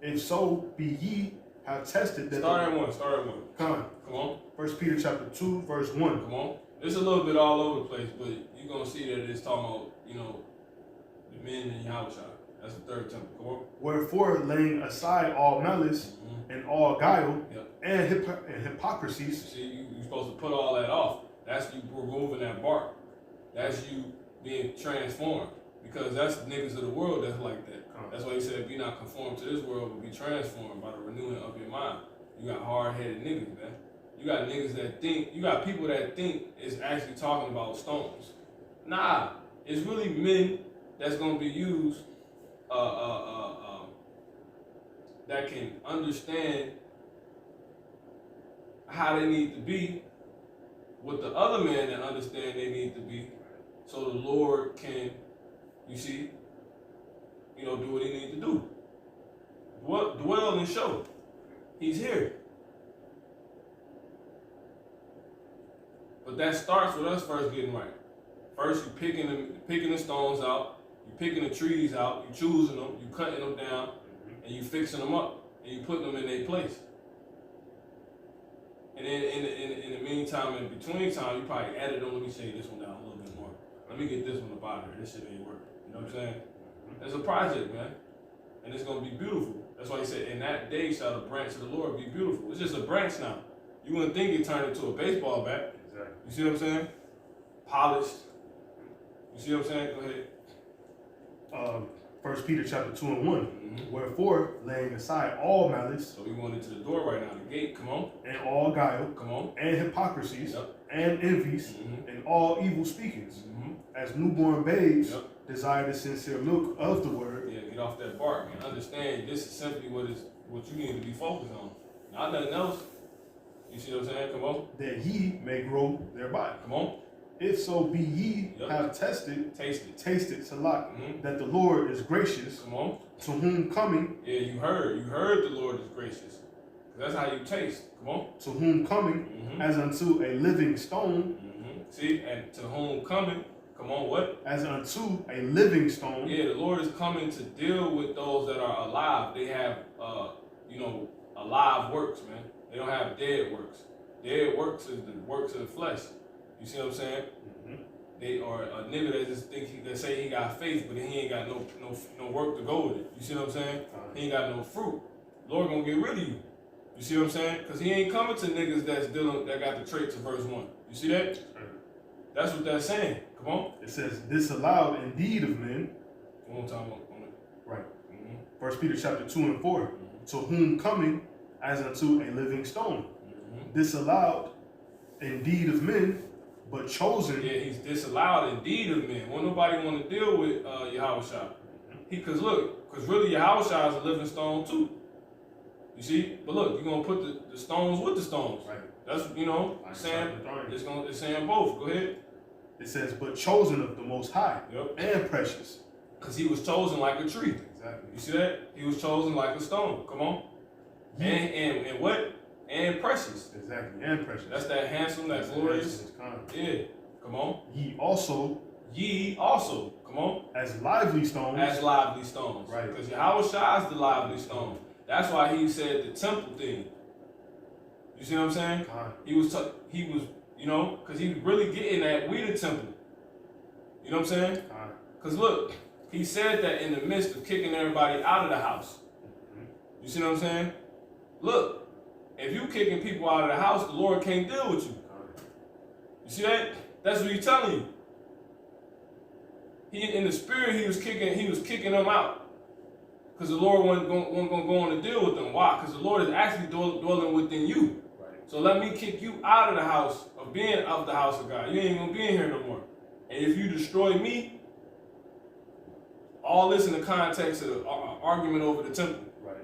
If so be ye have tested that. Start at 1. Come on. 1 Peter chapter 2, verse 1. Come on. It's a little bit all over the place, but you're going to see that it's talking about, the men in Yahushua. That's the third temple. Come on. Wherefore, laying aside all malice and all guile Yep. and hypocrisies. See, you're supposed to put all that off. That's you removing that bark. That's you being transformed. Because that's niggas of the world that's like that. That's why he said, be not conformed to this world, but be transformed by the renewing of your mind. You got hard-headed niggas, man. You got niggas that think, you got people that think it's actually talking about stones. Nah, it's really men that's gonna be used that can understand how they need to be with the other men that understand they need to be, so the Lord can, you see, do what he needs to do. Dwell and show. He's here. But that starts with us first getting right. First, you picking the stones out, you picking the trees out, you choosing them, you cutting them down, and you fixing them up, and you putting them in their place. And then in the meantime, in between time, you probably edit them. Let me shake this one down a little bit more. Let me get this one up out of here. This shit ain't working. You know what I'm saying? It's a project, man. And it's going to be beautiful. That's why he said, in that day shall the branch of the Lord be beautiful. It's just a branch now. You wouldn't think it turned into a baseball bat. Exactly. You see what I'm saying? Polished. You see what I'm saying? Go ahead. 1 Peter chapter 2 and 1. Wherefore, laying aside all malice So we going into the door right now, the gate. Come on. and all guile Come on. and hypocrisies Yep. and envies and all evil speakings, as newborn babes Yep. desire the sincere milk of the word, Yeah, get off that bark and understand this is simply what you need to be focused on. Not nothing else. You see what I'm saying? Come on. that ye may grow thereby. Come on. If so be ye Yep. have tested, Taste it. tasted, Salak, Mhm. that the Lord is gracious, Come on. to whom coming, Yeah, you heard the Lord is gracious. That's how you taste. Come on. to whom coming, Mhm. as unto a living stone, See, and to whom coming, come on, what? as unto a living stone, Yeah, the Lord is coming to deal with those that are alive. They have, alive works, man. They don't have dead works. Dead works is the works of the flesh. You see what I'm saying? They are a nigga that just that say he got faith, but he ain't got no work to go with it. You see what I'm saying? He ain't got no fruit. Lord gonna get rid of you. You see what I'm saying? Because he ain't coming to niggas that got the traits of verse 1. You see that? That's what that's saying. Come on. It says, disallowed indeed of men, One more time on it. right? 1 Peter chapter 2 and 4, to whom coming, as unto a living stone, disallowed indeed of men, but chosen. Yeah, he's disallowed indeed of men. Won't nobody want to deal with Yahushua. Because really Yahushua is a living stone too. You see? But look, you're going to put the stones with the stones. Right. That's, Like saying, Psalm it's saying both. Go ahead. It says, but chosen of the Most High, Yep. and precious. Because he was chosen like a tree. Exactly. You see that? He was chosen like a stone. Come on. Yeah. And what? And precious. Exactly, and precious. That's that handsome, that glorious. Yeah. Come on. Ye also, Ye also. Come on. as lively stones, As lively stones. Right. Because Yahushua is the lively stone. That's why he said the temple thing. You see what I'm saying? He was, because he was really getting at we the temple. You know what I'm saying? Because look, he said that in the midst of kicking everybody out of the house. You see what I'm saying? Look, if you kicking people out of the house, the Lord can't deal with you. You see that? That's what he's telling you. He in the spirit, he was kicking them out. Because the Lord wasn't going to go on and deal with them. Why? Because the Lord is actually dwelling within you. Right. So let me kick you out of the house of being of the house of God. You ain't going to be in here no more. And if you destroy me, all this in the context of the argument over the temple. Right.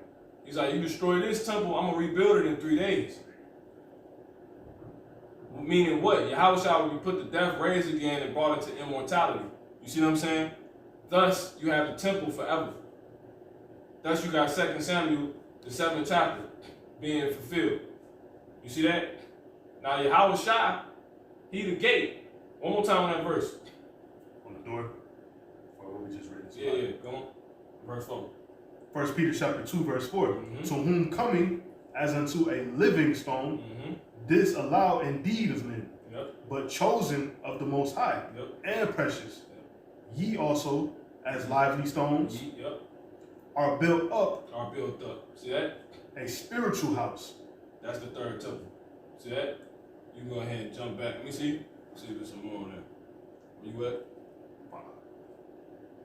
He's like, you destroy this temple, I'm going to rebuild it in 3 days. Meaning what? Yahushua will be put to death, raised again, and brought into immortality. You see what I'm saying? Thus, you have the temple forever. Thus, you got 2 Samuel, the 7th chapter, being fulfilled. You see that? Now, Yahushua, he the gate. One more time on that verse. On the door, or what we just read. Yeah, go on. Verse 4. 1 Peter chapter 2, verse 4. Mhm. To whom coming, as unto a living stone, disallowed indeed of men, Yep. but chosen of the Most High, Yep. and precious. Ye also, as lively stones, Yep. are built up. Are built up. See that? a spiritual house. That's the third temple. See that? You can go ahead and jump back. Let me see. See if there's some more on there. Where you at?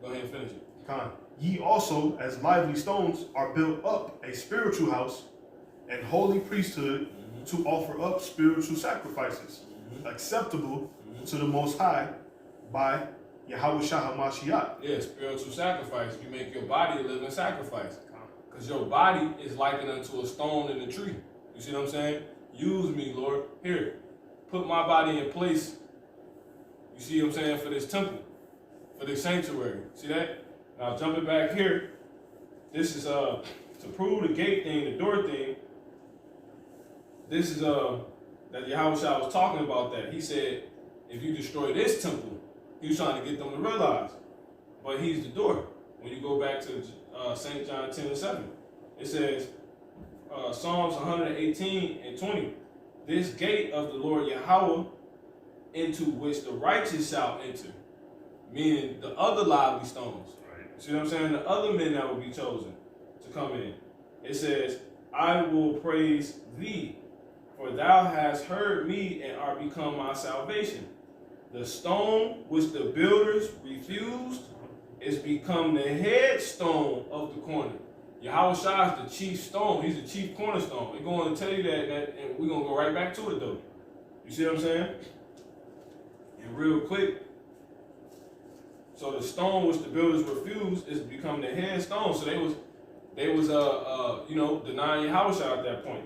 Go ahead and finish it. Con. Ye also, as lively stones, are built up a spiritual house and holy priesthood to offer up spiritual sacrifices, acceptable to the Most High by Yahweh Shah HaMashiach. Yeah, spiritual sacrifice. You make your body a living sacrifice. Because your body is likened unto a stone in a tree. You see what I'm saying? Use me, Lord. Here, put my body in place. You see what I'm saying? For this temple, for this sanctuary. See that? Now jumping back here, this is to prove the gate thing, the door thing. This is that Yahweh Shah was talking about that. He said, if you destroy this temple, he was trying to get them to realize. But he's the door. When you go back to St. John 10:7, it says, Psalms 118:20, this gate of the Lord Yahweh, into which the righteous shall enter, meaning the other lively stones. Right. See what I'm saying? The other men that will be chosen to come in. It says, I will praise thee, for thou hast heard me and art become my salvation. The stone which the builders refused is become the headstone of the corner. Yahweh Shah is the chief stone. He's the chief cornerstone. We're going to tell you that, and we're going to go right back to it, though. You see what I'm saying? And real quick, so the stone which the builders refused is become the headstone. So they was denying Yahweh Shah at that point.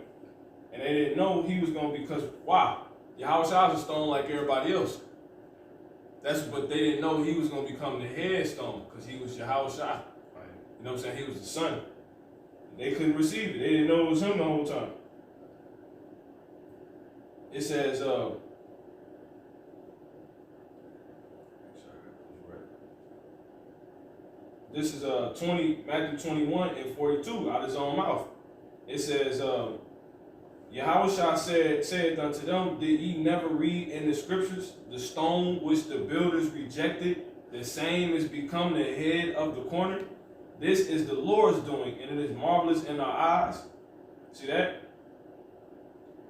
And they didn't know he was going to, because why? Yahweh Shah is a stone like everybody else. But they didn't know he was going to become the headstone because he was Yahweh Shah. Right. You know what I'm saying? He was the son. They couldn't receive it. They didn't know it was him the whole time. It says, this is Matthew 21:42 out of his own mouth. It says, Yahweh Shah said unto them, did ye never read in the scriptures, the stone which the builders rejected, the same is become the head of the corner? This is the Lord's doing, and it is marvelous in our eyes. See that?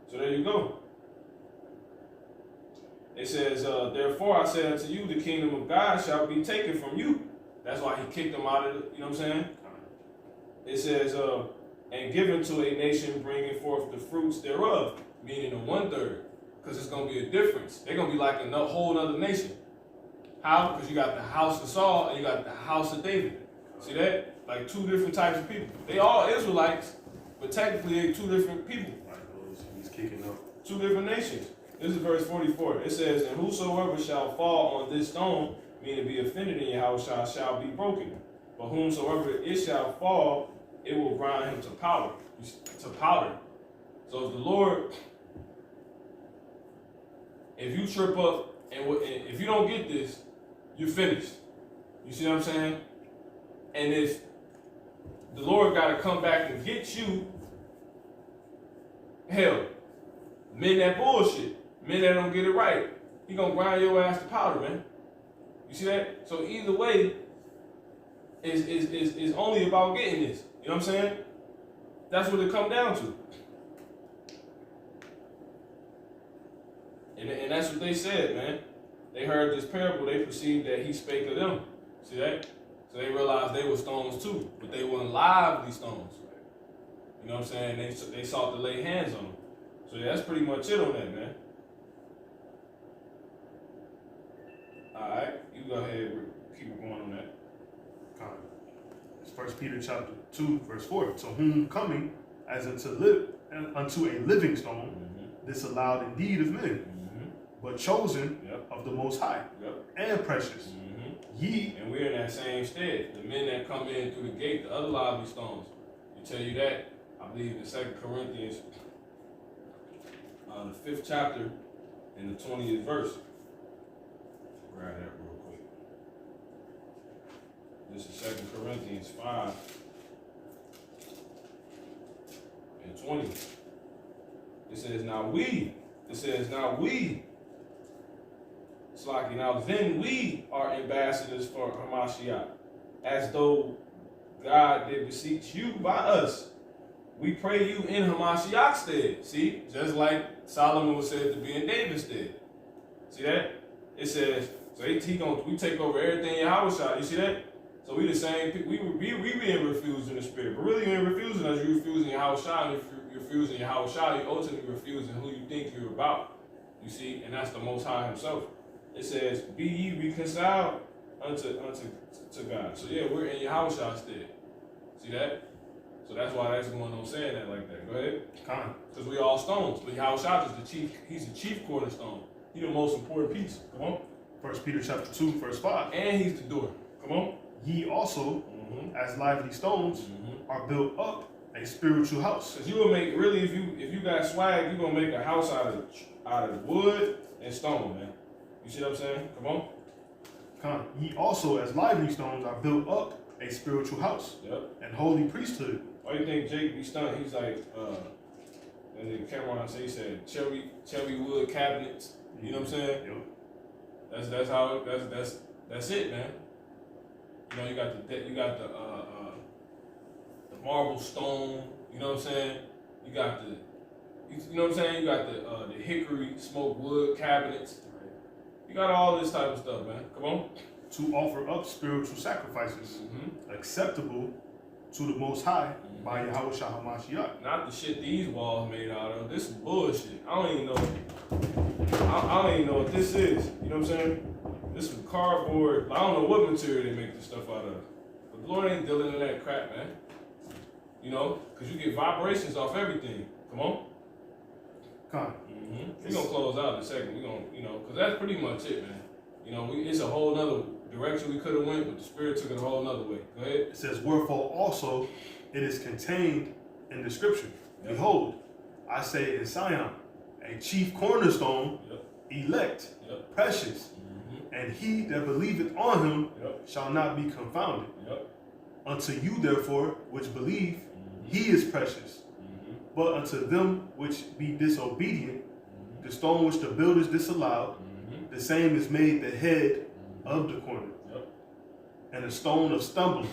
So there you go. It says, therefore I say unto you, the kingdom of God shall be taken from you. That's why he kicked them out of it, you know what I'm saying? It says, and given to a nation bringing forth the fruits thereof, meaning the 1/3, because it's going to be a difference. They're going to be like a whole other nation. How? Because you got the house of Saul and you got the house of David. See that? Like two different types of people. They all Israelites, but technically they're two different people. He's kicking up. Two different nations. This is verse 44. It says, and whosoever shall fall on this stone, meaning be offended in Yahweh shall be broken. But whomsoever it shall fall, it will grind him to powder. So if the Lord, if you trip up and if you don't get this, you're finished. You see what I'm saying? And if the Lord got to come back and get you, hell, men that bullshit, men that don't get it right, he gonna grind your ass to powder, man. You see that? So either way, is only about getting this. You know what I'm saying? That's what it come down to. And that's what they said, man. They heard this parable, they perceived that he spake of them. See that? So they realized they were stones too, but they weren't lively stones. You know what I'm saying? They sought to lay hands on them. So yeah, that's pretty much it on that, man. Alright, you go ahead and keep going on that. It's 1 Peter chapter 2, verse 4. To whom coming as unto a living stone, disallowed indeed of men, but chosen of the Most High, and precious. Ye, and we're in that same stead. The men that come in through the gate, the other lively stones. You tell you that, I believe in 2 Corinthians, the 5th chapter, and the 20th verse. Grab that real quick. This is 2 Corinthians 5 and 20. It says, now we, Slaki, now then we are ambassadors for Hamashiach, as though God did beseech you by us. We pray you in Hamashiach's stead. See? Just like Solomon was said to be in David's stead. See that? It says, so we take over everything in Yahushua. You see that? So we the same people. We being refused in the spirit. But really you ain't refusing us. You're refusing Yahushua. And if you're refusing Yahushua, you're ultimately refusing who you think you're about. You see? And that's the Most High himself. It says, be ye reconciled unto God. So yeah, we're in Yahushua's stead. See that? So that's why that's going on saying that like that. Go ahead. Because we all stones. But Yahushua is the chief. He's the chief cornerstone. He's the most important piece. Come on. 1 Peter chapter 2, verse 5. And he's the door. Come on. Ye also, as lively stones, are built up a spiritual house. Because you will make, really, if you got swag, you're going to make a house out of wood and stone, man. You see what I'm saying? Come on. Ye also, as lively stones, are built up a spiritual house. Yep. And holy priesthood. Why do you think Jake be stunned? He's like, and then Cameron said cherry wood cabinets. You know what I'm saying? Yep. That's how that's it, man. You know, you got the marble stone. You know what I'm saying? You got you know what I'm saying? You got the hickory smoked wood cabinets. You got all this type of stuff, man. Come on. To offer up spiritual sacrifices, acceptable to the Most High by Yahushua HaMashiach. Not the shit these walls made out of. This is bullshit. I don't even know what this is. You know what I'm saying? This is cardboard. I don't know what material they make this stuff out of. But the Lord ain't dealing in that crap, man. You know? Because you get vibrations off everything. Come on. We're going to close out in a second. We're going to, you know, because that's pretty much it, man. You know, it's a whole nother direction we could have went, but the Spirit took it a whole nother way. Go ahead. It says, wherefore also it is contained in the scripture. Yep. Behold, I say in Sion, a chief cornerstone, elect, precious, and he that believeth on him shall not be confounded. Unto you, therefore, which believe, he is precious. But unto them which be disobedient, the stone which the builders disallowed, the same is made the head of the corner, and a stone of stumbling,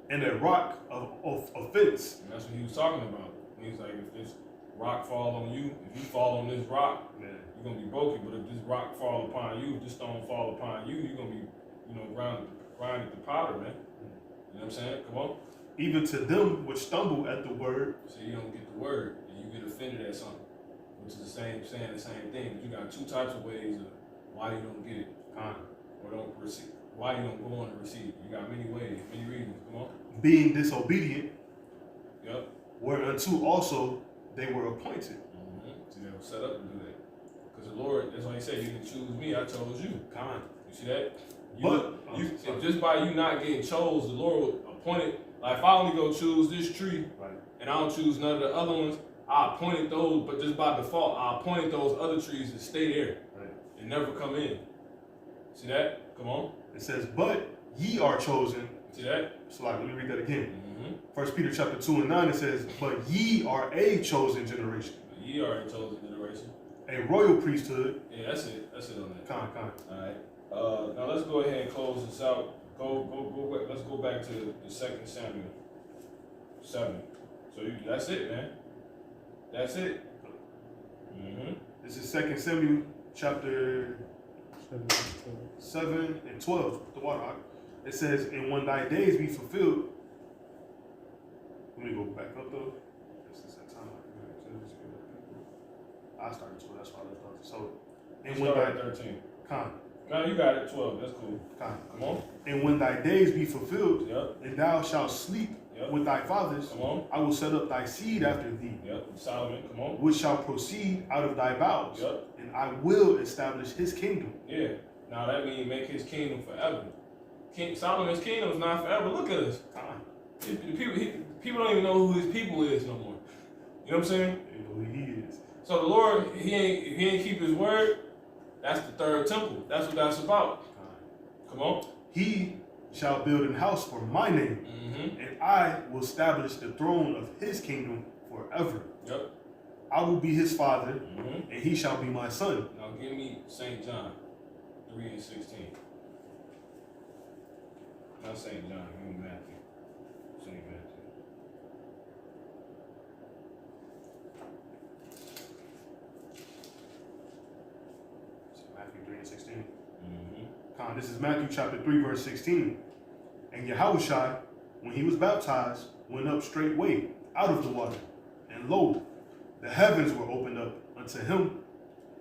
and a rock of offense. And that's what he was talking about. He's like, if this rock fall on you, if you fall on this rock, you're gonna be broken. But if this rock fall upon you, if this stone fall upon you, you're gonna be, you know, grinded to powder, man. You know what I'm saying? Come on. Even to them which stumble at the word. So you don't get the word, and you get offended at something, which is saying the same thing. But you got two types of ways of why you don't get it, or don't receive. Why you don't go on and receive it. You got many ways, many reasons. Come on. Being disobedient. Whereunto also they were appointed. So they were set up to do that. Because the Lord, that's why he said, you didn't choose me, I chose you. You see that? Just by you not getting chose, the Lord appointed. Like if I only go choose this tree, and I don't choose none of the other ones, I appointed those, but just by default, I appointed those other trees to stay there and never come in. See that? Come on. It says, but ye are chosen. See that? So like, let me read that again. 1 Peter chapter 2 and 9, it says, but ye are a chosen generation. Ye are a chosen generation. A royal priesthood. Yeah, that's it. That's it on that. All right. Now let's go ahead and close this out. Go. Let's go back to the 2 Samuel 7. So that's it, man. That's it. This is 2 Samuel chapter 7 and 12. The water. It says, and when thy days be fulfilled. Let me go back up though. This is that time. I started 12. That's why I left off. So, and when thy 13. No, you got it. 12. That's cool. Come on. And when thy days be fulfilled, and thou shalt sleep with thy fathers, I will set up thy seed after thee. Solomon, come on. Which shall proceed out of thy bowels. And I will establish his kingdom. Yeah. Now that means make his kingdom forever. Solomon's kingdom is not forever. Look at us. People don't even know who his people is no more. You know what I'm saying? You know who he is. So the Lord, he ain't keep his word. That's the third temple. That's what that's about. Come on. He shall build an house for my name, and I will establish the throne of his kingdom forever. I will be his father, and he shall be my son. Now give me St. John 3 and 16. Not St. John, give me Matthew. St. Matthew. 16. Mm-hmm. This is Matthew chapter 3, verse 16. And Yahushua, when he was baptized, went up straightway out of the water. And lo, the heavens were opened up unto him,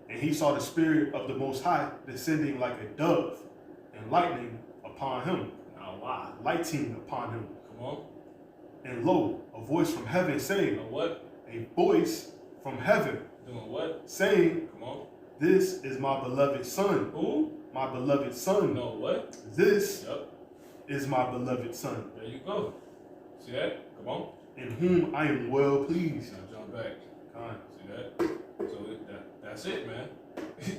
and he saw the Spirit of the Most High descending like a dove, and lightning upon him. Now why? Lighting upon him. Come on. And lo, a voice from heaven saying, What? a voice from heaven Doing what? saying, Come on. this is my beloved son. Who? My beloved son. No, what? This Yep. is my beloved son, There you go. See that? Come on. in whom I am well pleased. Now jump back. Con. See that? So that's it, man.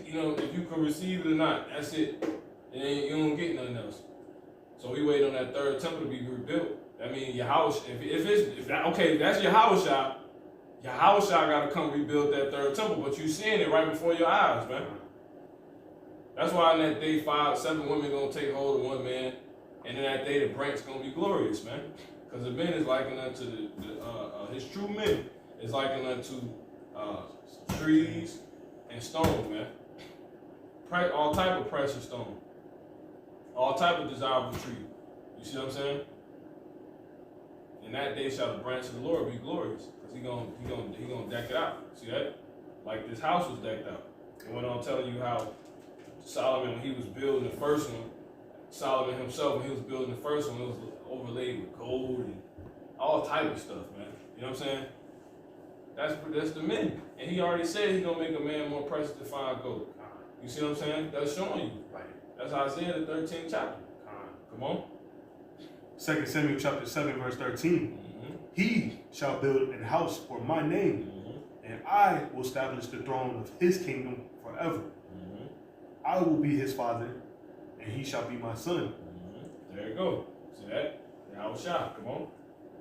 You know, if you can receive it or not, that's it. And then you don't get nothing else. So we wait on that third temple to be rebuilt. That means Yahushua, if that's Yahushua, Yahushua gotta come rebuild that third temple, but you seeing it right before your eyes, man. That's why in that day 7 women gonna take hold of one man, and in that day the branch gonna be glorious, man. Because the men is likened unto his true men is likened unto trees and stone, man. All type of precious stone, all type of desirable tree. You see what I'm saying? In that day shall the branch of the Lord be glorious, because he gonna deck it out. See that? Like this house was decked out. And went on telling you how Solomon, when he was building the first one, Solomon himself, when he was building the first one, it was overlaid with gold and all type of stuff, man. You know what I'm saying? That's the men. And he already said he's gonna make a man more precious than fine gold. You see what I'm saying? That's showing you. That's Isaiah the 13th chapter. Come on. 2 Samuel chapter 7, verse 13. Mm-hmm. He shall build an house for my name, Mm-hmm. and I will establish the throne of his kingdom forever. Mm-hmm. I will be his father, and he shall be my son. Mm-hmm. There you go. See that? Yahushua, come on.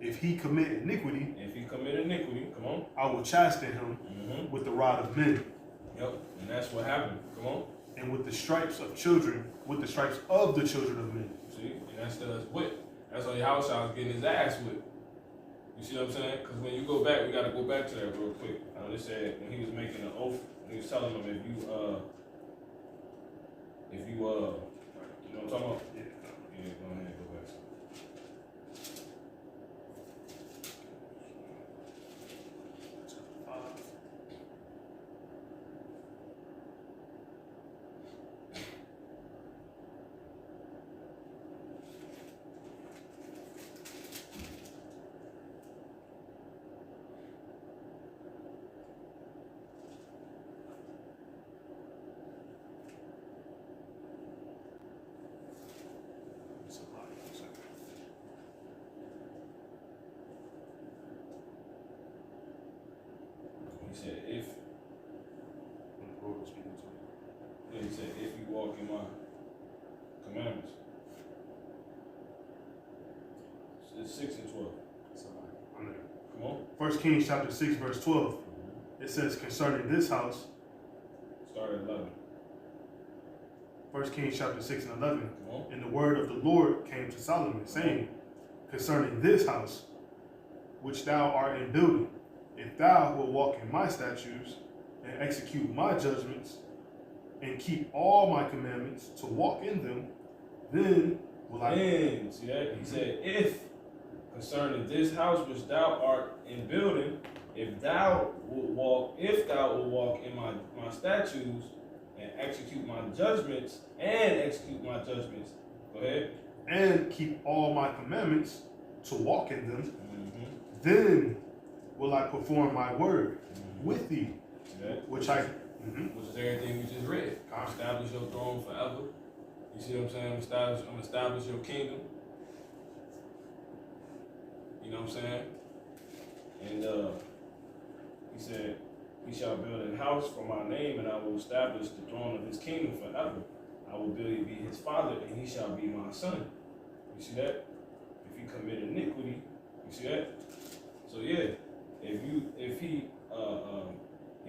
If he commit iniquity, If he commit iniquity, come on. I will chasten him Mm-hmm. with the rod of men, Yep. And that's what happened. Come on. and with the stripes of children, with the stripes of the children of men. See? And that's the whip. That's why Yahushua was getting his ass whipped. You see what I'm saying? Because when you go back, we got to go back to that real quick. They said when he was making an oath, he was telling them if you you know what I'm talking about? Yeah. Yeah, go ahead and go back. He said if he said if you walk in my commandments. It's 6 and 12. Come on. 1 Kings chapter 6, verse 12. It says concerning this house, Start at 11. 1 Kings chapter 6 and 11. Come on. And the word of the Lord came to Solomon, saying, concerning this house, which thou art in building, if thou wilt walk in my statutes, and execute my judgments, and keep all my commandments to walk in them, then will I... Then, see that? He said, if concerning this house which thou art in building, if thou wilt walk in my statutes and execute my judgments, go ahead. and keep all my commandments to walk in them, Mm-hmm. then will I perform my word Mm-hmm. with thee, See that? which I... Which is everything we just read. Establish your throne forever. You see what I'm saying? I'm establish your kingdom. You know what I'm saying? And he said, he shall build a house for my name, and I will establish the throne of his kingdom forever. I will be his father, and he shall be my son. You see that? If he commit iniquity, you see that? So yeah, if he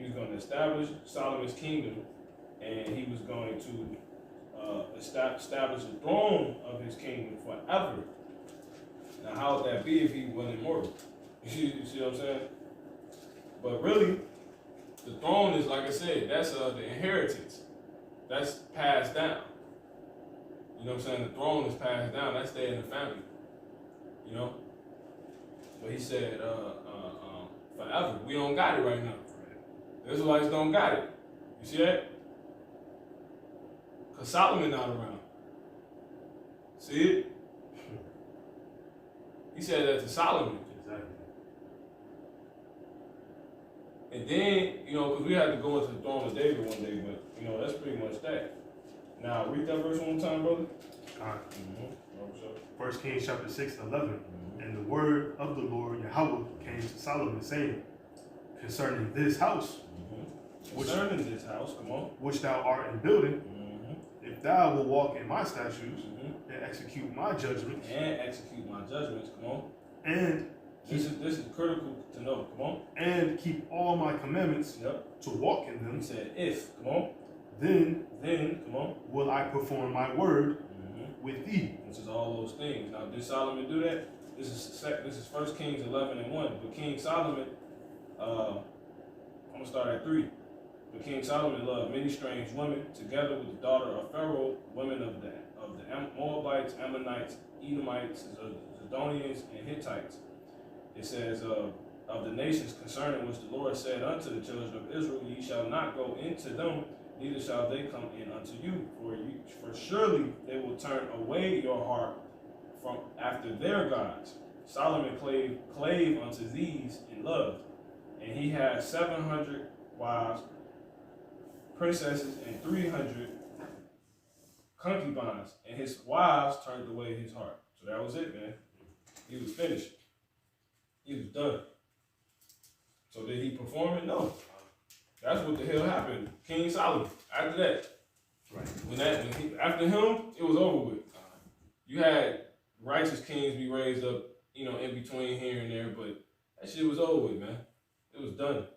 was going to establish Solomon's kingdom, and he was going to establish the throne of his kingdom forever. Now, how would that be if he wasn't immortal? You see what I'm saying? But really, the throne is, like I said, that's the inheritance. that's passed down. You know what I'm saying? The throne is passed down. That's there in the family. You know? But he said, forever. We don't got it right now. The Israelites don't got it. You see that? Because Solomon not around. See it? He said that to Solomon. Exactly. And then, you know, because we had to go into the throne of David one day, but, you know, that's pretty much that. Now, read that verse one more time, brother. All right. Mm-hmm. 1 Kings chapter 6 and 11. And the word of the Lord Yahweh came to Solomon, saying, concerning this house, Concerning this house, come on. which thou art in building, Mm-hmm. if thou will walk in my statutes Mm-hmm. and execute my judgments, And execute my judgments, come on. and This is critical to know, come on. and keep all my commandments Yep. to walk in He them, said, if, come on. then Then, come on. will I perform my word Mm-hmm. with thee. Which is all those things. Now, did Solomon do that? This is 1 Kings 11 and 1. But King Solomon, I'm gonna start at 3. But King Solomon loved many strange women, together with the daughter of Pharaoh, women of the Moabites, Ammonites, Edomites, Zidonians, and Hittites. It says, of the nations concerning which the Lord said unto the children of Israel, ye shall not go into them, neither shall they come in unto you. For surely they will turn away your heart from after their gods. Solomon clave unto these in love, and he had 700 wives, princesses, and 300 concubines, and his wives turned away his heart. So that was it, man. He was finished. He was done. So did he perform it? No. That's what the hell happened. King Solomon. After that, Right. after him, it was over with. You had righteous kings be raised up, you know, in between here and there, but that shit was over with, man. It was done.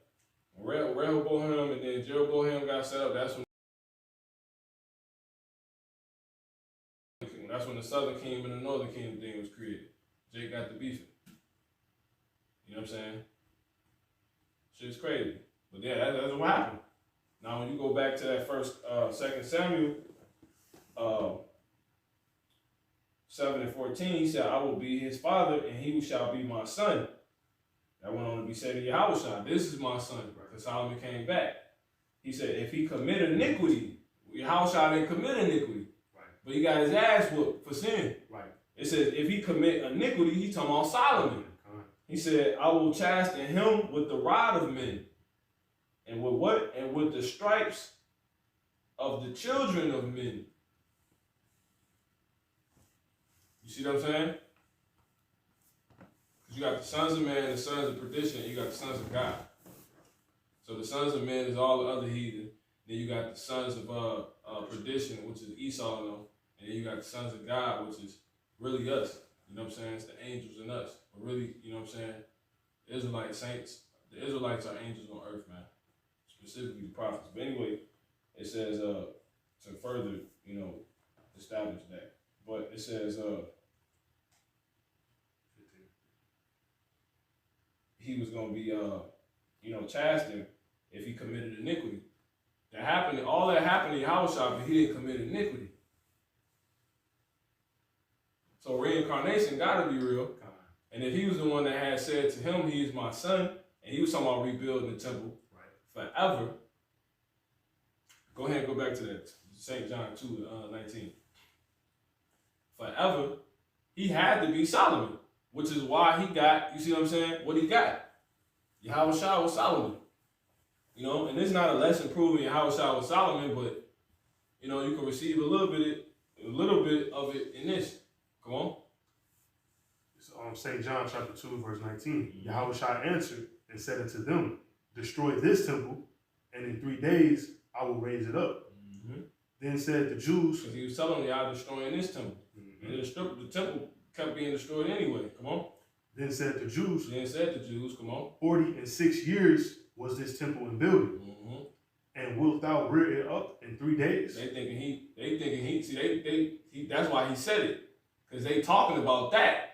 Rehoboam and then Jeroboam got set up. That's when the southern kingdom and the northern kingdom thing was created. Jake got the beefing. You know what I'm saying? Shit's crazy. But yeah, that's what happened. Now, when you go back to that first, 2 Samuel 7 and 14, he said, I will be his father, and he shall be my son. That went on to be said to Yahushua, this is my son, because Solomon came back. He said, if he commit iniquity, Yahushua didn't commit iniquity, Right. but he got his ass whooped for sin. Right. It says, if he commit iniquity, he talking about Solomon. He said, I will chasten him with the rod of men. And with what? And with the stripes of the children of men. You see what I'm saying? Because you got the sons of man, the sons of perdition, and you got the sons of God. So the sons of men is all the other heathen. Then you got the sons of perdition, which is Esau and them. And then you got the sons of God, which is really us. You know what I'm saying? It's the angels in us. But really, you know what I'm saying? The Israelite saints, the Israelites are angels on earth, man. Specifically the prophets. But anyway, it says to further, you know, establish that. But it says he was gonna be you know, chastened if he committed iniquity. That happened, all that happened in Yahushua, but he didn't commit iniquity. So reincarnation gotta be real. And if he was the one that had said to him, he is my son, and he was talking about rebuilding the temple forever. Go ahead and go back to that. St. John 2:19. Forever, he had to be Solomon, which is why he got, you see what I'm saying? What he got. Yahushua was Solomon. You know, and it's not a lesson proving Yahushua was Solomon, but you know, you can receive a little bit of it in this. Come on. St. John chapter 2, verse 19. Yahushua answered and said unto them, destroy this temple, and in 3 days I will raise it up. Mm-hmm. Then said the Jews, Because he was telling them, y'all destroying this temple. And the temple kept being destroyed anyway. Come on. Then said the Jews, Come on. 46 years was this temple in building, Mm-hmm. and wilt thou rear it up in 3 days? They thinking he, see, that's why he said it. Because they talking about that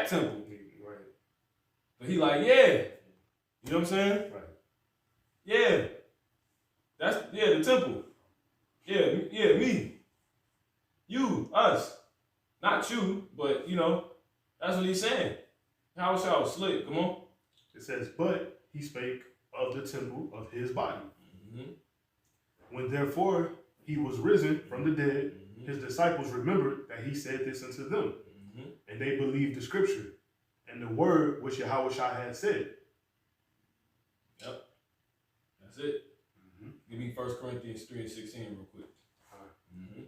temple. Right. But he like, yeah. You know what I'm saying? Right. Yeah. The temple. Yeah, me. You, us. Not you, but you know, that's what he's saying. How y'all slick? Come on. It says, but he spake of the temple of his body. Mm-hmm. When therefore he was risen from the dead, Mm-hmm. his disciples remembered that he said this unto them, Mm-hmm. and they believed the scripture and the word which Yahweh had said. Yep. That's it. Mm-hmm. Give me 1 Corinthians 3:16 real quick. All right. Mm-hmm.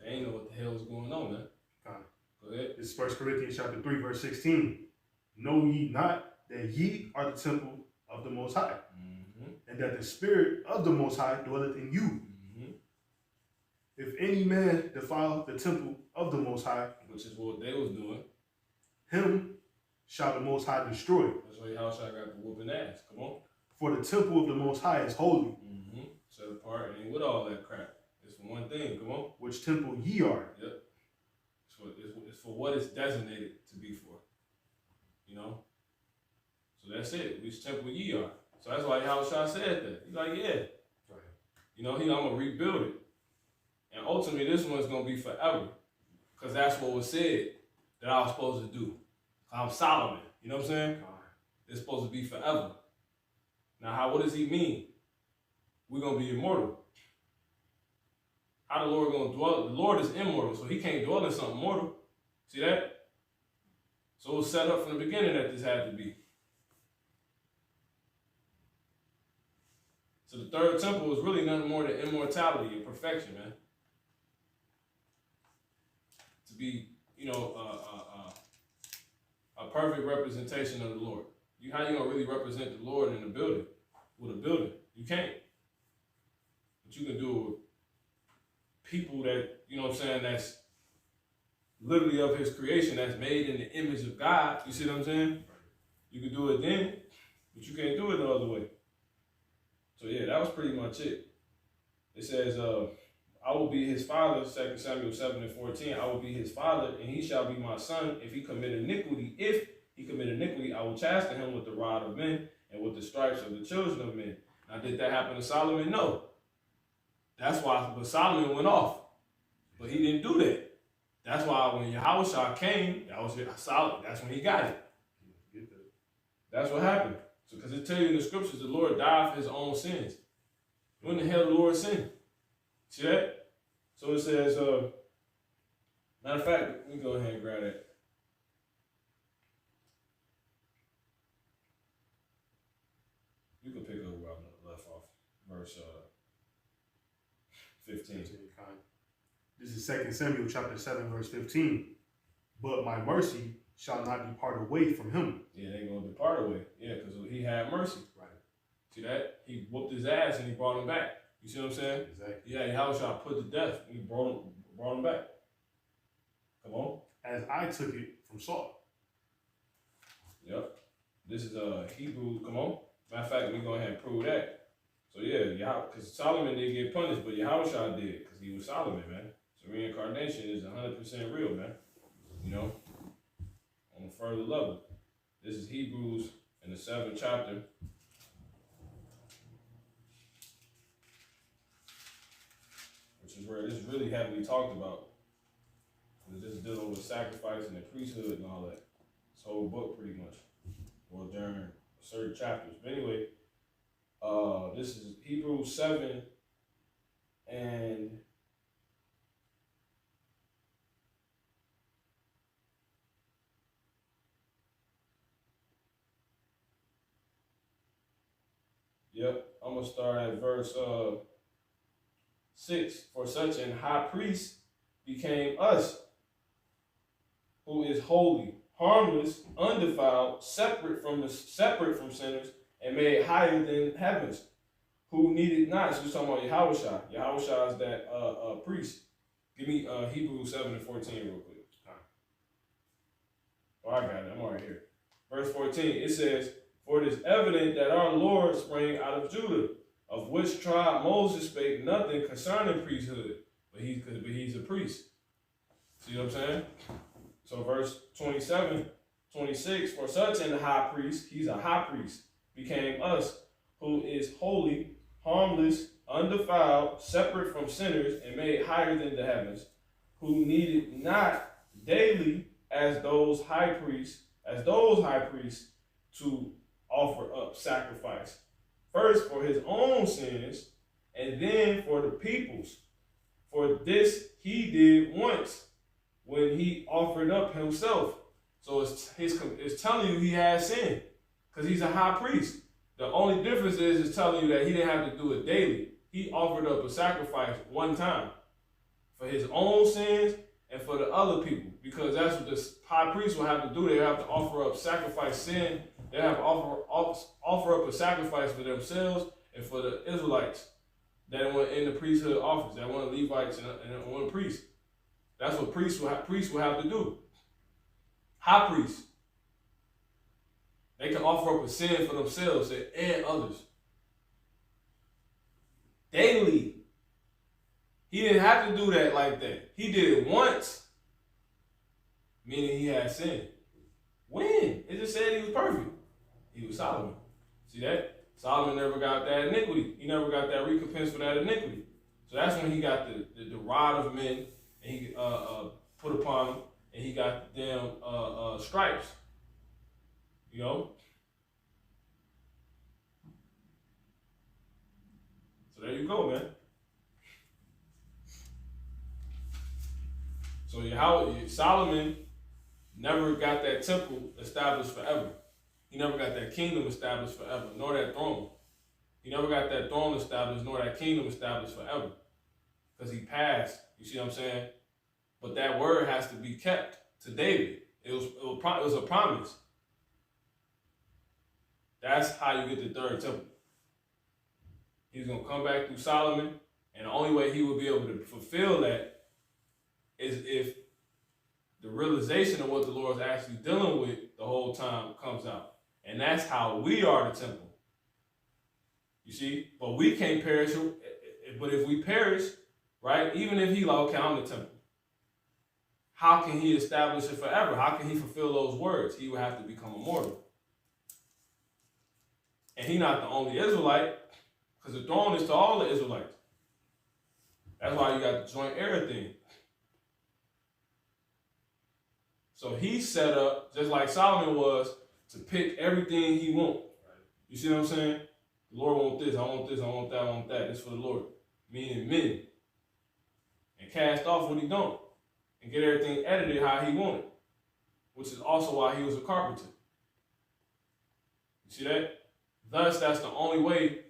They ain't know what the hell is going on, man. All right. Go ahead. This is 1 Corinthians chapter 3, verse 16. Know ye not that ye are the temple of the Most High, Mm-hmm. and that the Spirit of the Most High dwelleth in you? Mm-hmm. If any man defile the temple of the Most High, Which is what they was doing. him shall the Most High destroy. That's why how I got the whooping ass. Come on. For the temple of the Most High is holy, Mm-hmm. Set apart and ain't with all that crap. It's for one thing. Come on. which temple ye are. Yep. It's for what it's designated to be for. You know? So that's it. Which temple ye are. So that's why Yahushua said that. He's like, yeah. Right. You know, I'm going to rebuild it. And ultimately, this one's going to be forever. Because that's what was said that I was supposed to do. I'm Solomon. You know what I'm saying? It's supposed to be forever. Now, what does he mean? We're going to be immortal. How the Lord going to dwell? The Lord is immortal, so he can't dwell in something mortal. See that? So it was set up from the beginning that this had to be. So the third temple is really nothing more than immortality and perfection, man. To be, you know, a perfect representation of the Lord. How you gonna really represent the Lord in a building? With a building, you can't. But you can do it with people that, you know what I'm saying, that's literally of his creation, that's made in the image of God. You see what I'm saying? You can do it then, but you can't do it the other way. So yeah, that was pretty much it. It says, I will be his father, 2 Samuel 7:14. I will be his father, and he shall be my son. If he commit iniquity, I will chasten him with the rod of men and with the stripes of the children of men. Now, did that happen to Solomon? No. That's why, but Solomon went off. But he didn't do that. That's why when Yahushua came, Solomon, that's when he got it. That's what happened. So, because it tells you in the scriptures, the Lord died for his own sins. When the hell did the Lord sin? See that? So it says, matter of fact, let me go ahead and grab that. You can pick up where I left off. Verse 15. This is 2 Samuel chapter 7, verse 15. But my mercy shall not depart away from him. Yeah, they going to depart away. Yeah, because he had mercy. Right. See that? He whooped his ass and he brought him back. You see what I'm saying? Exactly. Yeah, Yahushua put to death and he brought him back. Come on. As I took it from Saul. Yep. This is Hebrew. Come on. Matter of fact, we go ahead and prove that. So yeah, because Solomon didn't get punished, but Yahushua did because he was Solomon, man. So reincarnation is 100% real, man. You know, on a further level. This is Hebrews in the 7th chapter. Which is where this is really heavily talked about. This is dealing with sacrifice and the priesthood and all that. This whole book pretty much. Well, during certain chapters. But anyway, this is Hebrews 7 and yep, I'm gonna start at verse 6. For such an high priest became us, who is holy, harmless, undefiled, separate from sinners, and made higher than heavens, who needed not. So we're talking about Yahushua. Yahushua is that priest. Give me Hebrews 7 and 14 real quick. Oh, I got it. I'm right here. Verse 14, it says, for it is evident that our Lord sprang out of Judah, of which tribe Moses spake nothing concerning priesthood, but he's a priest. See what I'm saying? So verse 27, 26, for such an high priest, he's a high priest, became us, who is holy, harmless, undefiled, separate from sinners, and made higher than the heavens, who needed not daily as those high priests, to offer up sacrifice, first for his own sins, and then for the people's. For this he did once, when he offered up himself. So it's telling you he has sin, because he's a high priest. The only difference is it's telling you that he didn't have to do it daily. He offered up a sacrifice one time for his own sins and for the other people, because that's what the high priest will have to do. They have to offer up sacrifice sin. They have to offer up a sacrifice for themselves and for the Israelites that were in the priesthood office, that were Levites and one priest. That's what priests will have to do. High priests. They can offer up a sin for themselves and others. Daily. He didn't have to do that like that. He did it once, meaning he had sin. When? It just said he was perfect. He was Solomon. See that? Solomon never got that iniquity. He never got that recompense for that iniquity. So that's when he got the rod of men, and he put upon him, and he got the damn stripes. You know? So there you go, man. So Solomon never got that temple established forever. He never got that kingdom established forever, nor that throne. He never got that throne established, nor that kingdom established forever. Because he passed. You see what I'm saying? But that word has to be kept to David. It was a promise. That's how you get the third temple. He's going to come back through Solomon, and the only way he will be able to fulfill that is if the realization of what the Lord is actually dealing with the whole time comes out. And that's how we are the temple. You see? But we can't perish. But if we perish, right, even if he like, okay, I'm the temple, how can he establish it forever? How can he fulfill those words? He would have to become immortal. And he's not the only Israelite, because the throne is to all the Israelites. That's why you got the joint heir thing. So he's set up, just like Solomon was, to pick everything he wants. You see what I'm saying? The Lord wants this, I want this, I want that, I want that. This for the Lord. Meaning men. And cast off what he don't. And get everything edited how he wanted. Which is also why he was a carpenter. You see that? Thus, that's the only way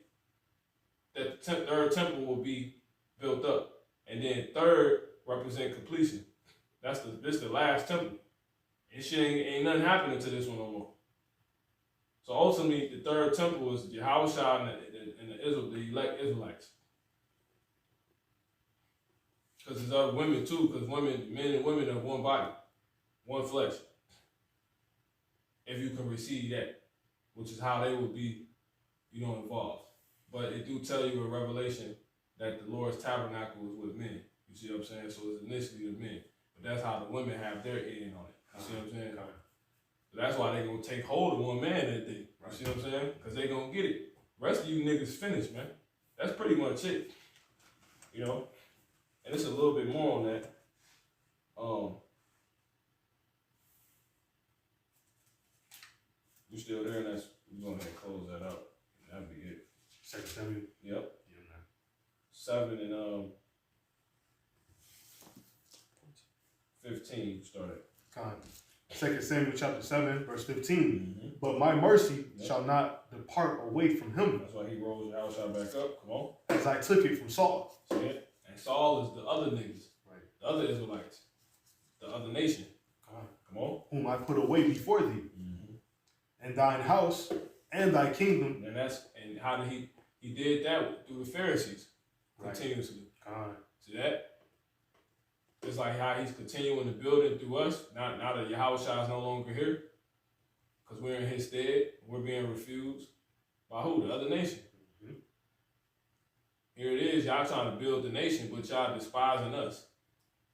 that the third temple will be built up. And then third represent completion. This the last temple. And shit ain't nothing happening to this one no more. So ultimately, the third temple is Yahushua and the elect Israelites. Because there's other women too, because men and women are one body, one flesh. If you can receive that, which is how they will be, involved. But it do tell you in Revelation that the Lord's tabernacle was with men. You see what I'm saying? So it's initially the men. But that's how the women have their end on it. You see what I'm saying? So that's why they're going to take hold of one man that day. You see what I'm saying? Because they're going to get it. The rest of you niggas finished, man. That's pretty much it. And it's a little bit more on that. You still there? And that's, we're going to close that out. That'll be it. 2 Samuel. Yep. Yeah, man. 7 and 15 you started. 2 Samuel chapter 7, verse 15. Mm-hmm. But my mercy shall not depart away from him, That's why he rose Yahushua back up. Come on. as I took it from Saul. See it? And Saul is the other niggas. Right. The other Israelites. The other nation. Come on. Whom I put away before thee, and thine house and thy kingdom. And how did he did that through the Pharisees continuously. See that? Just like how he's continuing to build it through us. Now that Yahushua is no longer here, because we're in his stead, we're being refused by who? The other nation. Here it is, y'all trying to build the nation, but y'all despising us.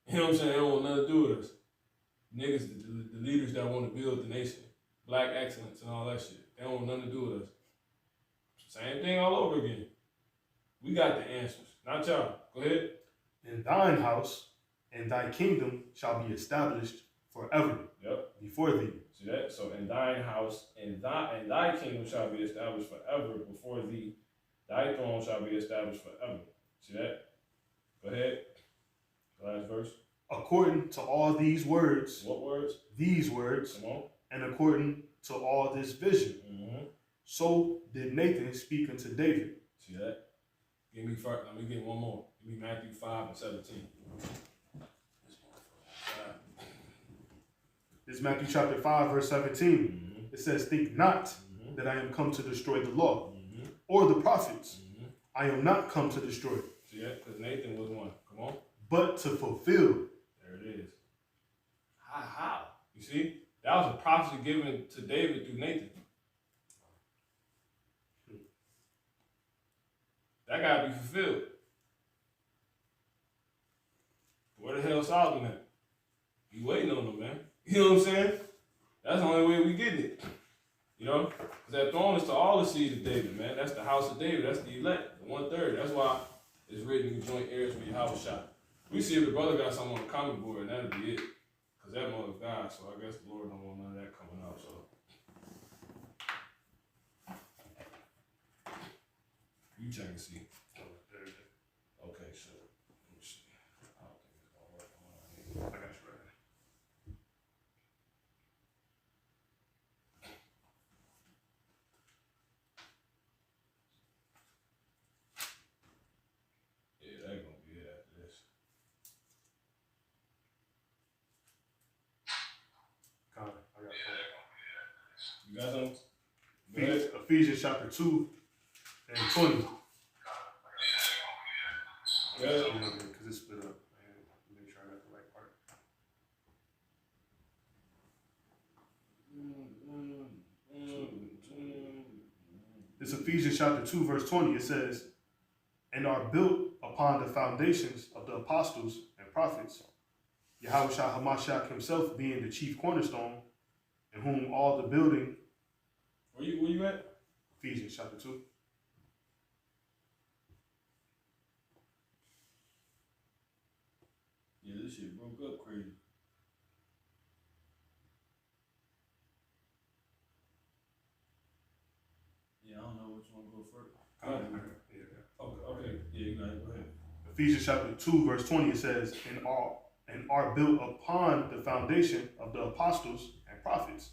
You know what I'm saying? They don't want nothing to do with us. Niggas, the leaders that want to build the nation, black excellence and all that shit. They don't want nothing to do with us. Same thing all over again. We got the answers, not y'all. Go ahead. In thine house and thy kingdom shall be established forever Yep. before thee. See that? So in thine house and thy kingdom shall be established forever before thee. Thy throne shall be established forever. See that? Go ahead. Last verse. According to all these words, What words? these words, Come on. and according to all this vision, Mm-hmm. so did Nathan speak unto David. See that? Give me first. Let me get one more. Give me Matthew 5:17. This is Matthew chapter 5, verse 17. Mm-hmm. It says, think not Mm-hmm. that I am come to destroy the law Mm-hmm. or the prophets. Mm-hmm. I am not come to destroy, See that? Because Nathan was one. Come on. but to fulfill. There it is. How? You see? That was a prophecy given to David through Nathan. That gotta be fulfilled. Where the hell Solomon at? He waiting on him, man. You know what I'm saying? That's the only way we get it. You know? Because that throne is to all the seed of David, man. That's the house of David. That's the elect, the 1/3. That's why it's written you joint heirs with Yahweh Shah. We see if the brother got something on the comment board, and that'll be it. Because that mother's God, so I guess the Lord don't want none of that coming out, so. You check and see. Okay, so let me see. I don't think it's gonna work on my I got you right. Yeah, that's gonna be it after this. I got You got something? Go it. ahead. Ephesians chapter 2 and 20. Go ahead. Because it's split up. And make sure I got the right part. It's Ephesians chapter 2, verse 20. It says, and are built upon the foundations of the apostles and prophets, Yahweh Shah Hamashiach himself being the chief cornerstone, in whom all the building, Where you at? Ephesians chapter 2. Yeah, this shit broke up crazy. Yeah, I don't know which one to go first. Okay, yeah, you got it. Go ahead. Ephesians chapter 2, verse 20, it says, and are built upon the foundation of the apostles and prophets,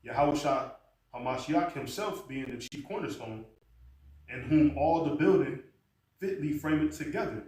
Yahweh Shah Hamashiach himself being the chief cornerstone, in whom all the building fitly frameth together